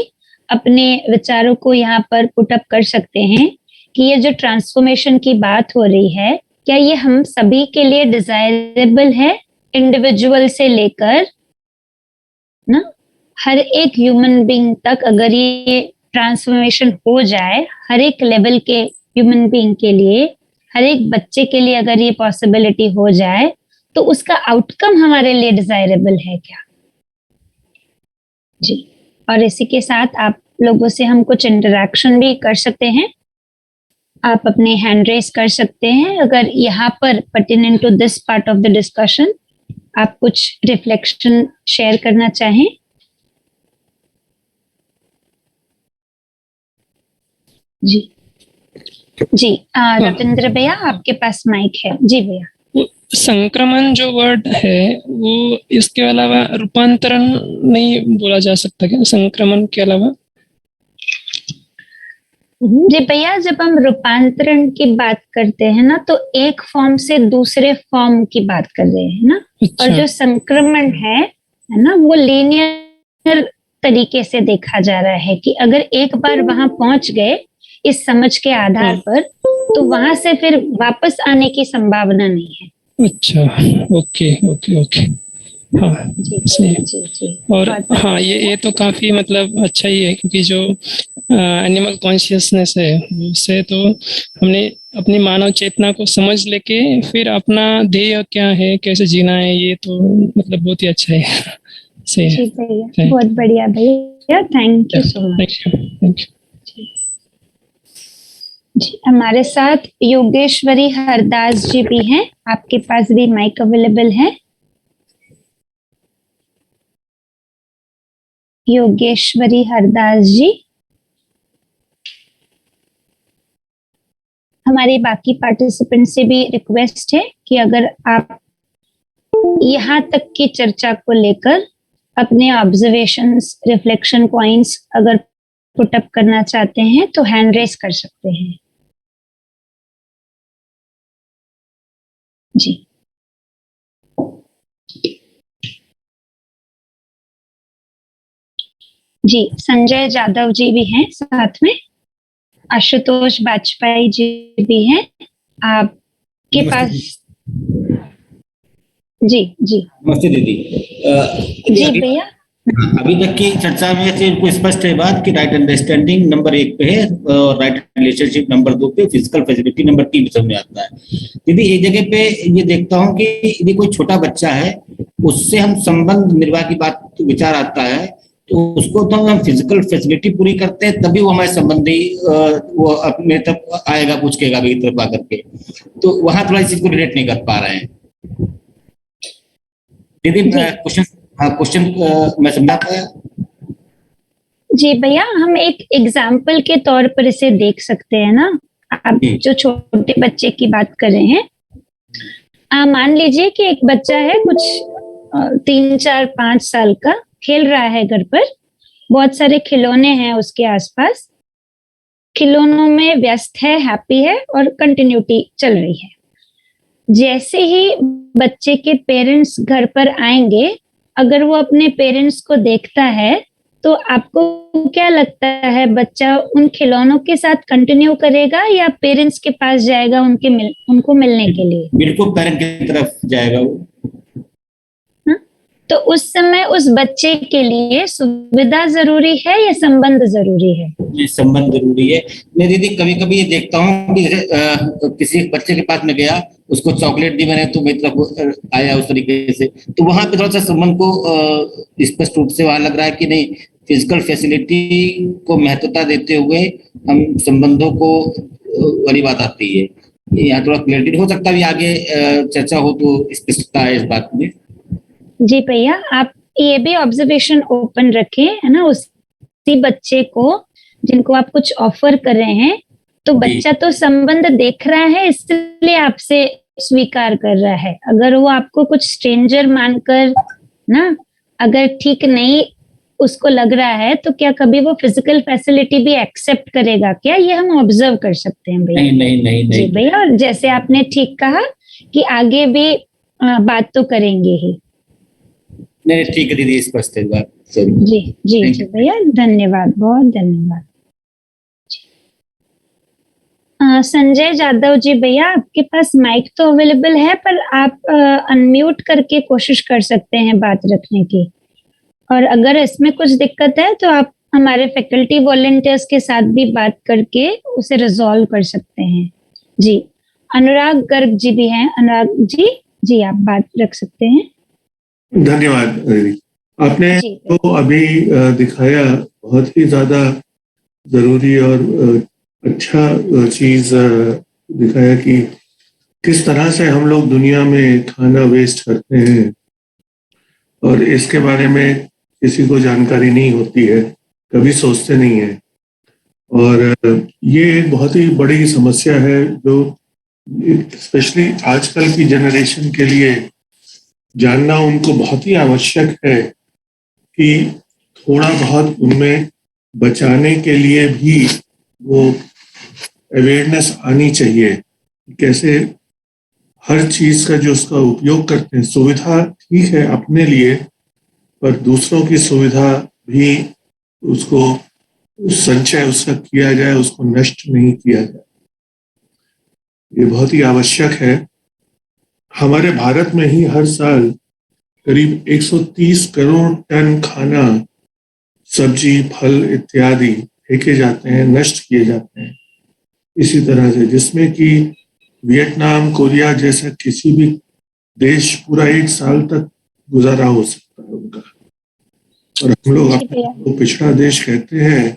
अपने विचारों को यहाँ पर पुट अप कर सकते हैं कि ये जो ट्रांसफॉर्मेशन की बात हो रही है, क्या ये हम सभी के लिए डिजायरेबल है, इंडिविजुअल से लेकर ना हर एक ह्यूमन बीइंग तक। अगर ये ट्रांसफॉर्मेशन हो जाए हर एक लेवल के ह्यूमन बीइंग के लिए, हर एक बच्चे के लिए अगर ये पॉसिबिलिटी हो जाए, तो उसका आउटकम हमारे लिए डिजायरेबल है क्या? जी, और इसी के साथ आप लोगों से हम कुछ इंटरेक्शन भी कर सकते हैं। आप अपने हैंड रेस कर सकते हैं अगर यहाँ पर pertinent to this part of the discussion आप कुछ रिफ्लेक्शन शेयर करना चाहें। जी जी, रविंद्र भैया आपके पास माइक है। जी भैया। संक्रमण जो वर्ड है वो इसके अलावा रूपांतरण नहीं बोला जा सकता क्या, संक्रमण के अलावा? जी भैया, जब हम रूपांतरण की बात करते हैं ना, तो एक फॉर्म से दूसरे फॉर्म की बात कर रहे हैं ना। अच्छा। और जो संक्रमण है ना, वो लीनियर तरीके से देखा जा रहा है कि अगर एक बार वहां पहुंच गए इस समझ के आधार पर, तो वहां से फिर वापस आने की संभावना नहीं है। अच्छा, ओके ओके ओके, हाँ सही। जी जी। और हाँ, ये तो काफी मतलब अच्छा ही है, क्योंकि जो एनिमल कॉन्शियसनेस है उससे तो हमने अपनी मानव चेतना को समझ लेके फिर अपना ध्येय क्या है, कैसे जीना है, ये तो मतलब बहुत ही अच्छा है। सही है भैया, बहुत बढ़िया भैया, thank you so much. Thank you. जी, हमारे साथ योगेश्वरी हरदास जी भी हैं, आपके पास भी माइक अवेलेबल है। योगेश्वरी हरदास जी। हमारे बाकी पार्टिसिपेंट से भी रिक्वेस्ट है कि अगर आप यहाँ तक की चर्चा को लेकर अपने ऑब्जर्वेशंस, रिफ्लेक्शन पॉइंट्स अगर पुट अप करना चाहते हैं तो हैंड रेस कर सकते हैं। जी जी, संजय जादव जी भी हैं साथ में, आशुतोष बाजपेयी जी भी हैं। आपके पास जी जी नमस्ते दीदी। जी भैया। अभी तक की चर्चा में से इनको स्पष्ट है बात कि राइट अंडरस्टैंडिंग नंबर 1 पे है और राइट रिलेशनशिप नंबर 2 पे, फिजिकल फैसिलिटी नंबर 3 समझ में आता है। दीदी एक जगह पे ये देखता हूँ कि यदि कोई छोटा बच्चा है उससे हम संबंध निर्वाह की बात विचार आता है तो उसको तो हम फिजिकल फैसिलिटी पूरी करते हैं तभी वो हमारे संबंधी वो अपने तक आएगा पूछेगा मेरी तरफ आकर के, तो वहां थोड़ा इस चीज को रिलेट नहीं कर पा रहे हैं दीदी। क्वेश्चन मैं समझा पाया? जी भैया, हम एक एग्जाम्पल के तौर पर इसे देख सकते हैं ना। आप जो छोटे बच्चे की बात कर रहे हैं, मान लीजिए कि एक बच्चा है कुछ 3, 4, 5 साल का, खेल रहा है घर पर, बहुत सारे खिलौने हैं उसके आसपास, खिलौनों में व्यस्त है, हैप्पी है और कंटिन्यूटी चल रही है। जैसे ही बच्चे के पेरेंट्स घर पर आएंगे, अगर वो अपने पेरेंट्स को देखता है तो आपको क्या लगता है, बच्चा उन खिलौनों के साथ कंटिन्यू करेगा या पेरेंट्स के पास जाएगा उनको मिलने के लिए? बिल्कुल पेरेंट की तरफ जाएगा वो। तो उस समय उस बच्चे के लिए सुविधा जरूरी है या संबंध जरूरी है? ये संबंध जरूरी है। मैं दीदी कभी कभी ये देखता हूँ कि किसी बच्चे के पास में गया, उसको चॉकलेट दी मैंने तो मेरी तरफ आया उस तरीके से, तो वहां पे थोड़ा सा संबंध को स्पष्ट रूप से वहां लग रहा है कि नहीं, फिजिकल फैसिलिटी को महत्वता देते हुए हम संबंधों को वाली बात आती है। यहाँ थोड़ा क्लियरिटी हो सकता है, आगे चर्चा हो तो स्पष्टता है इस बात में। जी भैया, आप ये भी ऑब्जर्वेशन ओपन रखें, है ना, उसी बच्चे को जिनको आप कुछ ऑफर कर रहे हैं, तो बच्चा तो संबंध देख रहा है इसलिए आपसे स्वीकार कर रहा है। अगर वो आपको कुछ स्ट्रेंजर मानकर ना, अगर ठीक नहीं उसको लग रहा है, तो क्या कभी वो फिजिकल फैसिलिटी भी एक्सेप्ट करेगा क्या? ये हम ऑब्जर्व कर सकते हैं भैया। नहीं जी भैया, और जैसे आपने ठीक कहा कि आगे भी बात तो करेंगे ही। नहीं ठीक है दीदी, स्पष्ट है बात। जी जी जी भैया, धन्यवाद, बहुत धन्यवाद। संजय जादव जी भैया, आपके पास माइक तो अवेलेबल है, पर आप अनम्यूट करके कोशिश कर सकते हैं बात रखने की, और अगर इसमें कुछ दिक्कत है तो आप हमारे फैकल्टी वॉलंटियर्स के साथ भी बात करके उसे रिजॉल्व कर सकते हैं। जी, अनुराग गर्ग जी भी हैं। अनुराग जी, जी आप बात रख सकते हैं। धन्यवाद दीदी। आपने तो अभी दिखाया बहुत ही ज्यादा जरूरी और अच्छा चीज दिखाया कि किस तरह से हम लोग दुनिया में खाना वेस्ट करते हैं और इसके बारे में किसी को जानकारी नहीं होती है, कभी सोचते नहीं है। और ये एक बहुत ही बड़ी समस्या है जो स्पेशली आजकल की जनरेशन के लिए जानना उनको बहुत ही आवश्यक है कि थोड़ा बहुत उनमें बचाने के लिए भी वो अवेयरनेस आनी चाहिए। कैसे हर चीज का जो उसका उपयोग करते हैं, सुविधा ठीक है अपने लिए, पर दूसरों की सुविधा भी उसको संचय उसका किया जाए, उसको नष्ट नहीं किया जाए, ये बहुत ही आवश्यक है। हमारे भारत में ही हर साल करीब 130 करोड़ टन खाना, सब्जी, फल इत्यादि फेंके जाते हैं, नष्ट किए जाते हैं इसी तरह से, जिसमें कि वियतनाम, कोरिया जैसा किसी भी देश पूरा 1 साल तक गुजारा हो सकता है उनका। और हम लोग अपने को पिछड़ा देश कहते हैं,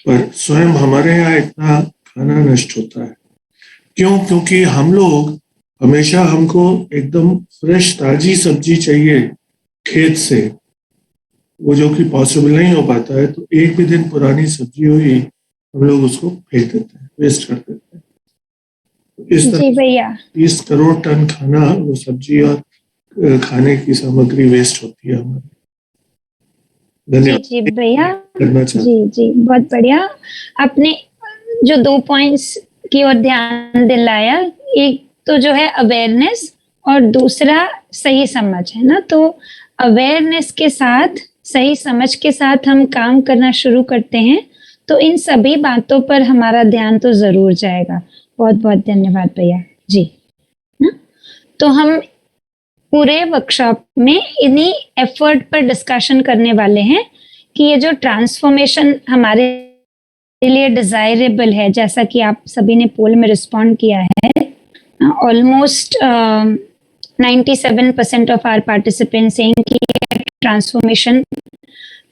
पर स्वयं हमारे यहाँ इतना खाना नष्ट होता है। क्यों? क्योंकि हम लोग हमेशा, हमको एकदम फ्रेश ताजी सब्जी चाहिए खेत से, वो जो कि पॉसिबल नहीं हो पाता है। तो एक भी दिन पुरानी सब्जी हुई हम लोग उसको फेंक देते हैं, वेस्ट कर देते हैं। इस तरह 30 करोड़ टन खाना, वो सब्जी और खाने की सामग्री वेस्ट होती है हमारी। जी जी भैया, जी जी बहुत बढ़िया। आपने जो 2 पॉइंट्स की ओर ध्यान दिलाया, एक तो जो है अवेयरनेस, और दूसरा सही समझ, है ना। तो अवेयरनेस के साथ, सही समझ के साथ हम काम करना शुरू करते हैं तो इन सभी बातों पर हमारा ध्यान तो जरूर जाएगा। बहुत बहुत धन्यवाद भैया जी। ना? तो हम पूरे वर्कशॉप में इन्हीं एफर्ट पर डिस्कशन करने वाले हैं कि ये जो ट्रांसफॉर्मेशन हमारे लिए डिजायरेबल है, जैसा कि आप सभी ने पोल में रिस्पॉन्ड किया है, almost 97% of our participants saying कि ट्रांसफॉर्मेशन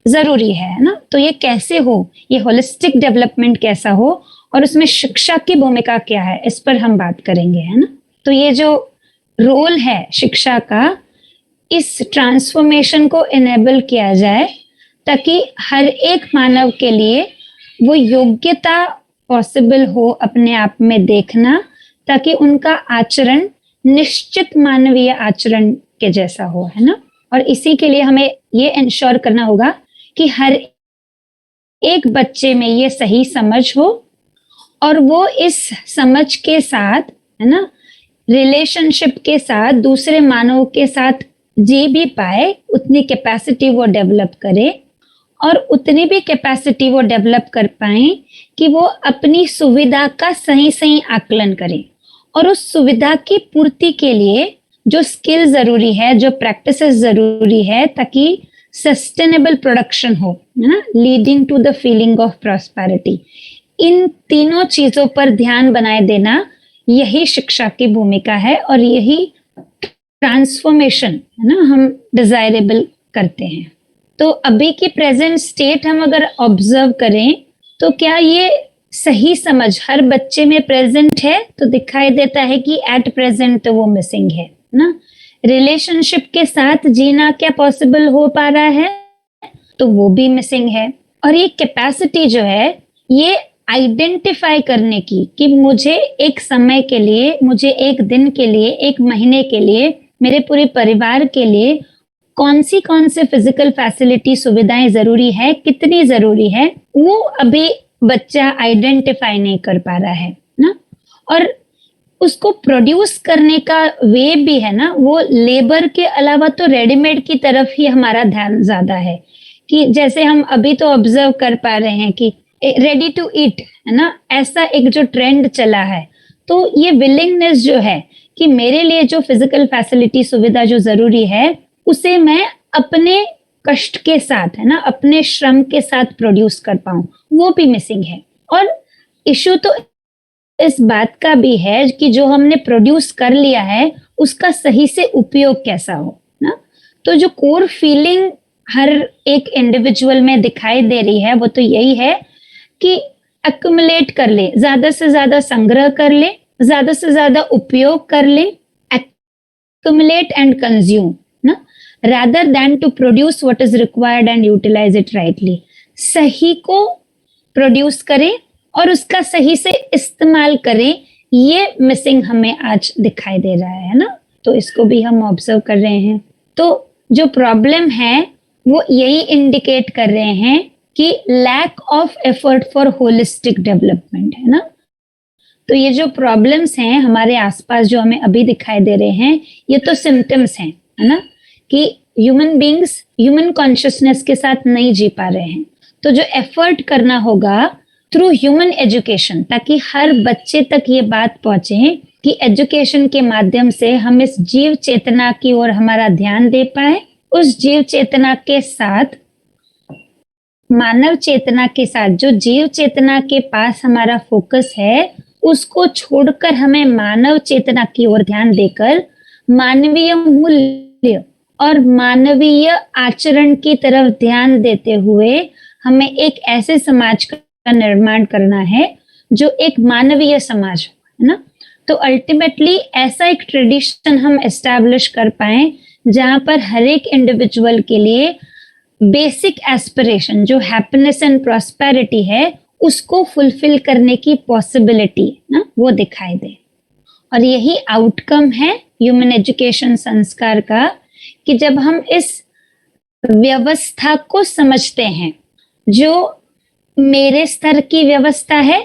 जरूरी है ना। तो ये कैसे हो, ये होलिस्टिक डेवलपमेंट कैसा हो और उसमें शिक्षा की भूमिका क्या है, इस पर हम बात करेंगे, है ना। तो ये जो रोल है शिक्षा का, इस ट्रांसफॉर्मेशन को इनेबल किया जाए ताकि हर एक मानव के लिए वो योग्यता पॉसिबल हो अपने आप में देखना, ताकि उनका आचरण निश्चित मानवीय आचरण के जैसा हो, है ना। और इसी के लिए हमें ये इंश्योर करना होगा कि हर एक बच्चे में ये सही समझ हो और वो इस समझ के साथ, है ना, रिलेशनशिप के साथ दूसरे मानव के साथ जी भी पाए, उतनी कैपेसिटी वो डेवलप करे और उतनी भी कैपेसिटी वो डेवलप कर पाए कि वो अपनी सुविधा का सही सही आकलन करें और उस सुविधा की पूर्ति के लिए जो स्किल जरूरी है, जो प्रैक्टिसेस जरूरी है, ताकि सस्टेनेबल प्रोडक्शन हो, है ना, leading to the feeling of prosperity. इन तीनों चीजों पर ध्यान बनाए देना, यही शिक्षा की भूमिका है और यही ट्रांसफॉर्मेशन, है ना, हम डिजायरेबल करते हैं। तो अभी की प्रेजेंट स्टेट हम अगर ऑब्जर्व करें तो क्या ये सही समझ हर बच्चे में प्रेजेंट है? तो दिखाई देता है कि एट प्रेजेंट तो वो मिसिंग है ना। रिलेशनशिप के साथ जीना क्या पॉसिबल हो पा रहा है? तो वो भी मिसिंग है। और ये कैपेसिटी जो है, ये आइडेंटिफाई करने की कि मुझे एक समय के लिए, मुझे एक दिन के लिए, एक महीने के लिए, मेरे पूरे परिवार के लिए कौन से फिजिकल फैसिलिटी सुविधाएं जरूरी है, कितनी जरूरी है, वो अभी बच्चा आइडेंटिफाई नहीं कर पा रहा है ना। और उसको प्रोड्यूस करने का वे भी है ना, वो लेबर के अलावा तो रेडीमेड की तरफ ही हमारा ध्यान ज्यादा है। कि जैसे हम अभी तो ऑब्जर्व कर पा रहे हैं कि रेडी टू ईट, है ना, ऐसा एक जो ट्रेंड चला है। तो ये विलिंगनेस जो है कि मेरे लिए जो फिजिकल फैसिलिटी सुविधा जो जरूरी है, उसे मैं अपने कष्ट के साथ, है ना, अपने श्रम के साथ प्रोड्यूस कर पाऊं, वो भी मिसिंग है। और इशू तो इस बात का भी है कि जो हमने प्रोड्यूस कर लिया है उसका सही से उपयोग कैसा हो ना। तो जो कोर फीलिंग हर एक इंडिविजुअल में दिखाई दे रही है वो तो यही है कि एक्युमुलेट कर ले, ज्यादा से ज्यादा संग्रह कर ले, ज्यादा से ज्यादा उपयोग कर ले, एक्युमुलेट एंड कंज्यूम ना, rather than to produce what is required and utilize it rightly। सही को प्रोड्यूस करें और उसका सही से इस्तेमाल करें, ये मिसिंग हमें आज दिखाई दे रहा है ना। तो इसको भी हम ऑब्जर्व कर रहे हैं। तो जो प्रॉब्लम है वो यही इंडिकेट कर रहे हैं कि lack of effort for holistic development, है ना। तो ये जो प्रॉब्लम्स हैं हमारे आसपास जो हमें अभी दिखाई दे रहे हैं, ये तो सिम्टम्स हैं, है ना, कि ह्यूमन बींग्स ह्यूमन कॉन्शियसनेस के साथ नहीं जी पा रहे हैं। तो जो एफर्ट करना होगा थ्रू ह्यूमन एजुकेशन, ताकि हर बच्चे तक ये बात पहुंचे कि एजुकेशन के माध्यम से हम इस जीव चेतना की ओर हमारा ध्यान दे पाए, उस जीव चेतना के साथ, मानव चेतना के साथ, जो जीव चेतना के पास हमारा फोकस है उसको छोड़कर हमें मानव चेतना की ओर ध्यान देकर मानवीय मूल्य और मानवीय आचरण की तरफ ध्यान देते हुए हमें एक ऐसे समाज का निर्माण करना है जो एक मानवीय समाज हो, है ना। तो अल्टीमेटली ऐसा एक ट्रेडिशन हम एस्टैब्लिश कर पाए जहां पर हर एक इंडिविजुअल के लिए बेसिक एस्पिरेशन जो हैप्पीनेस एंड प्रॉस्पेरिटी है उसको फुलफिल करने की पॉसिबिलिटी ना वो दिखाई दे। और यही आउटकम है ह्यूमन एजुकेशन संस्कार का, कि जब हम इस व्यवस्था को समझते हैं जो मेरे स्तर की व्यवस्था है,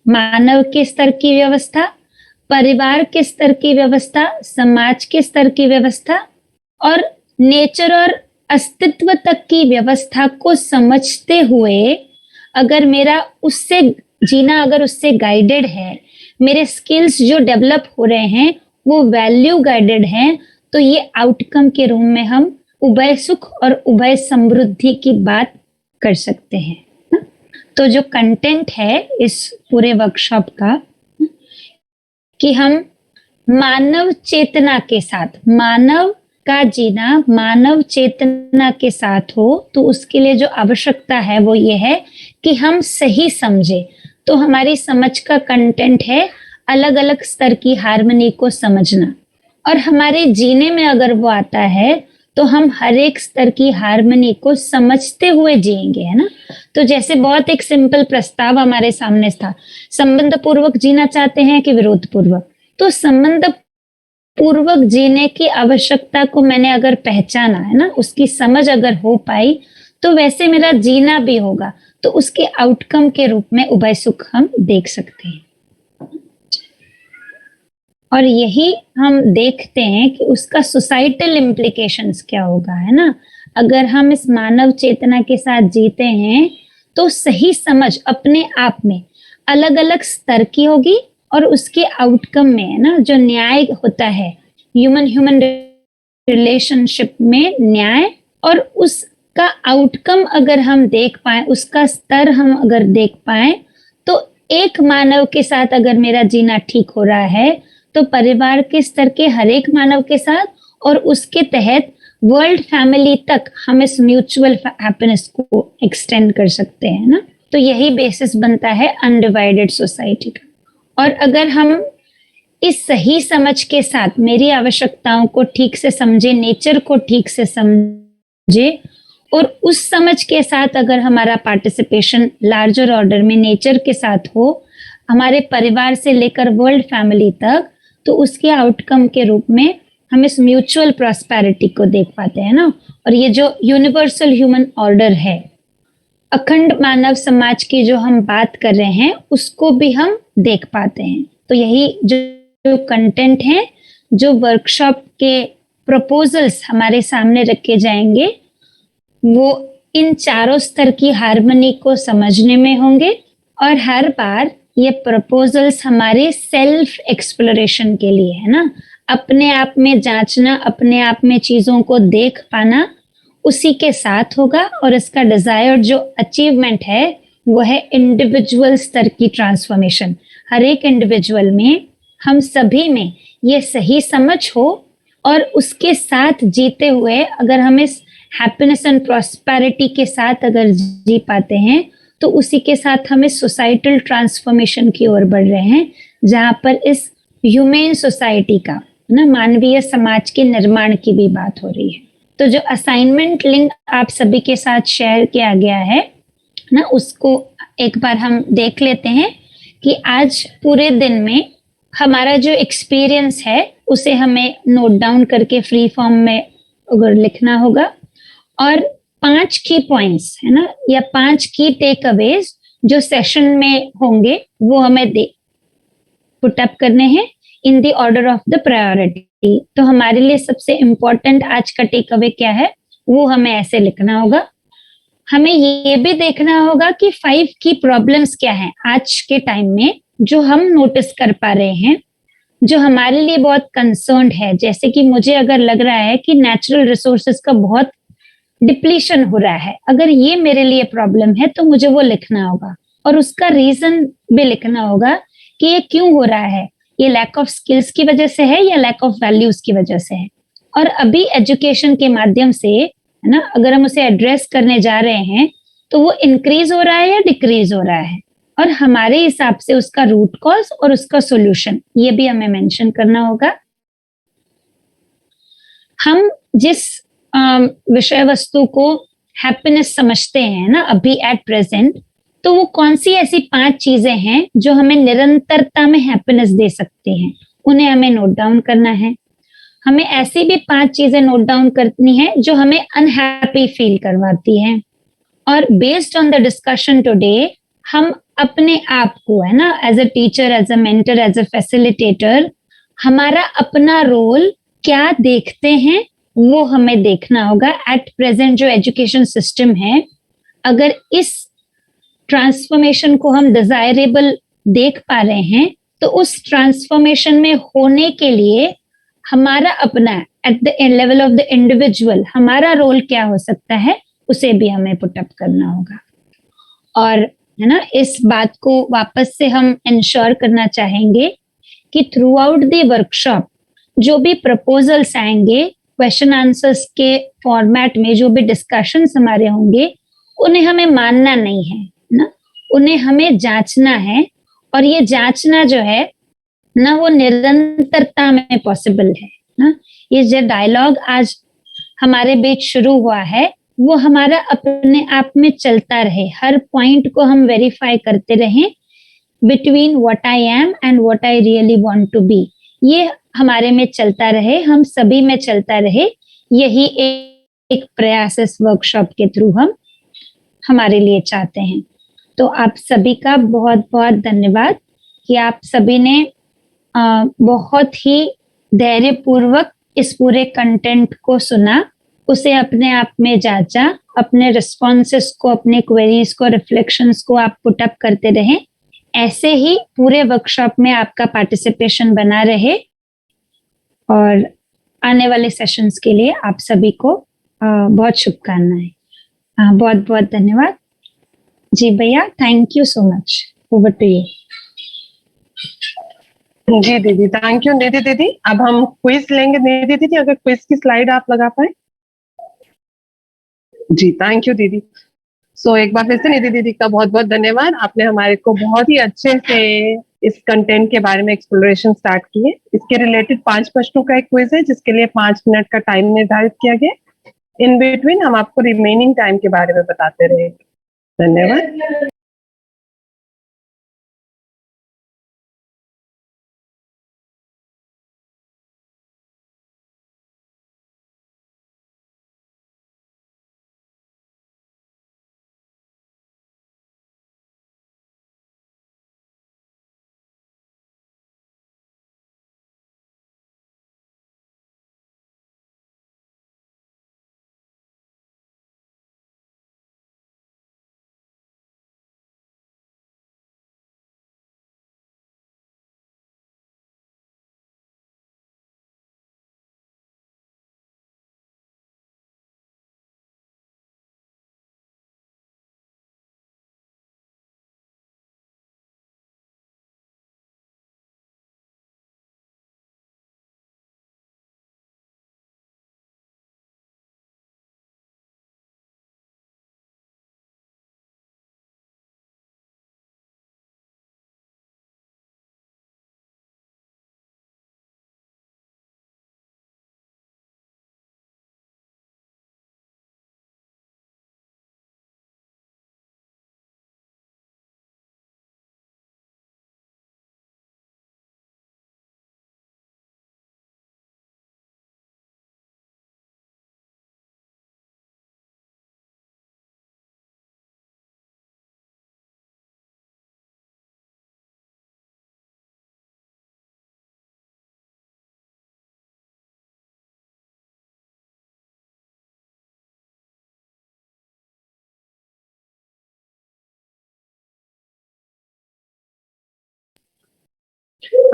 मानव के स्तर की व्यवस्था, परिवार के स्तर की व्यवस्था, समाज के स्तर की व्यवस्था और नेचर और अस्तित्व तक की व्यवस्था को समझते हुए अगर मेरा उससे जीना अगर उससे गाइडेड है, मेरे स्किल्स जो डेवलप हो रहे हैं वो वैल्यू गाइडेड हैं, तो ये आउटकम के रूम में हम उभय सुख और उभय समृद्धि की बात कर सकते हैं। तो जो कंटेंट है इस पूरे वर्कशॉप का कि हम मानव चेतना के साथ, मानव का जीना मानव चेतना के साथ हो, तो उसके लिए जो आवश्यकता है वो ये है कि हम सही समझे। तो हमारी समझ का कंटेंट है अलग अलग स्तर की हार्मनी को समझना, और हमारे जीने में अगर वो आता है तो हम हर एक स्तर की हार्मनी को समझते हुए जिएंगे, है ना। तो जैसे बहुत एक सिंपल प्रस्ताव हमारे सामने था, संबंध पूर्वक जीना चाहते हैं कि विरोध पूर्वक। तो संबंध पूर्वक जीने की आवश्यकता को मैंने अगर पहचाना, है ना, उसकी समझ अगर हो पाई, तो वैसे मेरा जीना भी होगा, तो उसके आउटकम के रूप में उभय सुख हम देख सकते हैं। और यही हम देखते हैं कि उसका सोसाइटल इम्प्लीकेशंस क्या होगा, है ना। अगर हम इस मानव चेतना के साथ जीते हैं तो सही समझ अपने आप में अलग अलग स्तर की होगी, और उसके आउटकम में, है ना, जो न्याय होता है ह्यूमन रिलेशनशिप में न्याय, और उसका आउटकम अगर हम देख पाए, उसका स्तर हम अगर देख पाए, तो एक मानव के साथ अगर मेरा जीना ठीक हो रहा है तो परिवार के स्तर के हर एक मानव के साथ और उसके तहत वर्ल्ड फैमिली तक हम इस म्यूचुअल हैप्पीनेस को एक्सटेंड कर सकते हैं ना। तो यही बेसिस बनता है अनडिवाइडेड सोसाइटी का। और अगर हम इस सही समझ के साथ मेरी आवश्यकताओं को ठीक से समझे, नेचर को ठीक से समझे, और उस समझ के साथ अगर हमारा पार्टिसिपेशन लार्जर ऑर्डर में नेचर के साथ हो, हमारे परिवार से लेकर वर्ल्ड फैमिली तक, तो उसके आउटकम के रूप में हम इस म्यूचुअल प्रॉस्पेरिटी को देख पाते हैं ना। और ये जो यूनिवर्सल ह्यूमन ऑर्डर है, अखंड मानव समाज की जो हम बात कर रहे हैं, उसको भी हम देख पाते हैं। तो यही जो कंटेंट है, जो वर्कशॉप के प्रपोजल्स हमारे सामने रखे जाएंगे, वो इन चारों स्तर की हार्मनी को समझने में होंगे। और हर बार ये प्रपोजल्स हमारे सेल्फ एक्सप्लोरेशन के लिए, है ना, अपने आप में जांचना, अपने आप में चीजों को देख पाना, उसी के साथ होगा। और इसका डिजायर्ड जो अचीवमेंट है वो है इंडिविजुअल स्तर की ट्रांसफॉर्मेशन। हर एक इंडिविजुअल में, हम सभी में ये सही समझ हो, और उसके साथ जीते हुए अगर हम इस हैप्पीनेस एंड प्रॉस्पेरिटी के साथ अगर जी पाते हैं, तो उसी के साथ हम इस सोसाइटल ट्रांसफॉर्मेशन की ओर बढ़ रहे हैं, जहाँ पर इस ह्यूमन सोसाइटी का, ना, मानवीय समाज के निर्माण की भी बात हो रही है। तो जो असाइनमेंट लिंक आप सभी के साथ शेयर किया गया है ना, उसको एक बार हम देख लेते हैं कि आज पूरे दिन में हमारा जो एक्सपीरियंस है उसे हमें नोट डाउन करके फ्री फॉर्म में अगर लिखना होगा, और 5 की पॉइंट्स, है ना, या 5 की टेक अवेज जो सेशन में होंगे वो हमें पुट अप करने हैं in the order of the priority. तो हमारे लिए सबसे इम्पोर्टेंट आज का टेक अवे क्या है, वो हमें ऐसे लिखना होगा। हमें ये भी देखना होगा कि 5 की प्रॉब्लम्स क्या हैं आज के टाइम में, जो हम नोटिस कर पा रहे हैं, जो हमारे लिए बहुत कंसर्न्ड है। जैसे कि मुझे अगर लग रहा है कि नेचुरल रिसोर्सेज का बहुत डिप्लीशन हो रहा है, अगर ये मेरे लिए प्रॉब्लम है तो मुझे वो लिखना होगा, और उसका रीजन भी लिखना होगा कि ये क्यों हो रहा है। ये लैक ऑफ स्किल्स की वजह से है या लैक ऑफ वैल्यूज की वजह से है। और अभी एजुकेशन के माध्यम से, है ना, अगर हम उसे एड्रेस करने जा रहे हैं तो वो इंक्रीज हो रहा है या डिक्रीज हो रहा है, और हमारे हिसाब से उसका रूट कॉज और उसका सॉल्यूशन ये भी हमें मेंशन करना होगा। हम जिस विषय वस्तु को हैप्पीनेस समझते हैं ना अभी एट प्रेजेंट, तो वो कौन सी ऐसी 5 चीजें हैं जो हमें निरंतरता में हैप्पीनेस दे सकती हैं, उन्हें हमें नोट डाउन करना है। हमें ऐसी भी 5 चीजें नोट डाउन करनी है जो हमें अनहैप्पी फील करवाती हैं। और based on the discussion today, हम अपने आप को, है ना, as a teacher, as a mentor, as a facilitator, हमारा अपना रोल क्या देखते हैं वो हमें देखना होगा। एट प्रेजेंट जो एजुकेशन सिस्टम है, अगर इस ट्रांसफॉर्मेशन को हम डिजायरेबल देख पा रहे हैं, तो उस ट्रांसफॉर्मेशन में होने के लिए हमारा अपना at the level of the individual हमारा रोल क्या हो सकता है, उसे भी हमें पुट अप करना होगा। और है ना, इस बात को वापस से हम इंश्योर करना चाहेंगे कि थ्रू आउट द वर्कशॉप जो भी प्रपोजल्स आएंगे, क्वेश्चन आंसर्स के फॉर्मेट में जो भी डिस्कशंस हमारे होंगे, उन्हें हमें मानना नहीं है ना, उन्हें हमें जांचना है। और ये जांचना जो है ना, वो निरंतरता में पॉसिबल है ना। ये जो डायलॉग आज हमारे बीच शुरू हुआ है, वो हमारा अपने आप में चलता रहे, हर पॉइंट को हम वेरीफाई करते रहें between what I am and what I really want to be. ये हमारे में चलता रहे, हम सभी में चलता रहे। यही एक प्रयास इस वर्कशॉप के थ्रू हम हमारे लिए चाहते हैं। तो आप सभी का बहुत बहुत धन्यवाद कि आप सभी ने बहुत ही धैर्यपूर्वक इस पूरे कंटेंट को सुना, उसे अपने आप में जांचा, अपने रिस्पॉन्सेस को, अपने क्वेरीज को, रिफ्लेक्शंस को आप पुट अप करते रहें। ऐसे ही पूरे वर्कशॉप में आपका पार्टिसिपेशन बना रहे। और आने वाले सेशंस के लिए आप सभी को बहुत शुभकामनाएं। बहुत बहुत धन्यवाद जी भैया, thank you so much. Over to you. जी दीदी, थैंक यू निधि दीदी। अब हम क्विज लेंगे। निधि दीदी, अगर क्विज की स्लाइड आप लगा पाए। जी थैंक यू दीदी। सो एक बार फिर से निधि दीदी का बहुत बहुत धन्यवाद। आपने हमारे को बहुत ही अच्छे से इस कंटेंट के बारे में एक्सप्लोरेशन स्टार्ट किए। इसके रिलेटेड 5 प्रश्नों का एक क्विज है जिसके लिए 5 मिनट का टाइम निर्धारित किया गया। इन बिटवीन हम आपको रिमेनिंग टाइम के बारे में बताते रहे। धन्यवाद।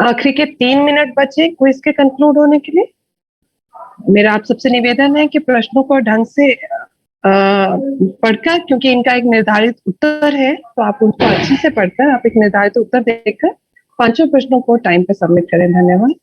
आखिरी के 3 मिनट बचे क्विज के कंक्लूड होने के लिए। मेरा आप सबसे निवेदन है कि प्रश्नों को ढंग से पढ़कर, क्योंकि इनका एक निर्धारित उत्तर है, तो आप उनको अच्छे से पढ़कर आप एक निर्धारित उत्तर देकर 5 प्रश्नों को टाइम पे सबमिट करें। धन्यवाद।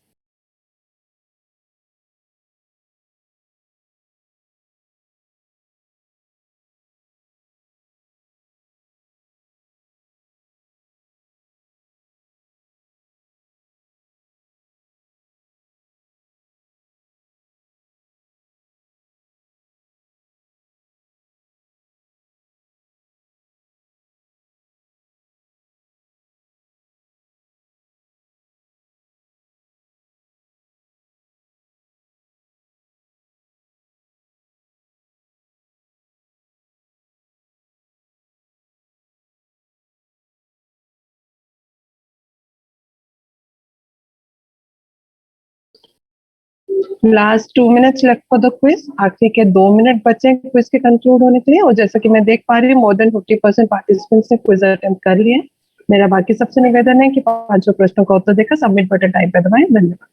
Last 2 minutes left for the quiz, आखिरी के 2 मिनट बचे हैं क्विज के कंक्लूड होने के लिए, और जैसा कि मैं देख पा रही हूँ मोर देन 50% पार्टिसिपेंट्स ने क्विज अटेम्प्ट कर लिए। मेरा बाकी सबसे निवेदन है कि 5 प्रश्नों का उत्तर देकर सबमिट बटन टाइप पे दबाएं। धन्यवाद।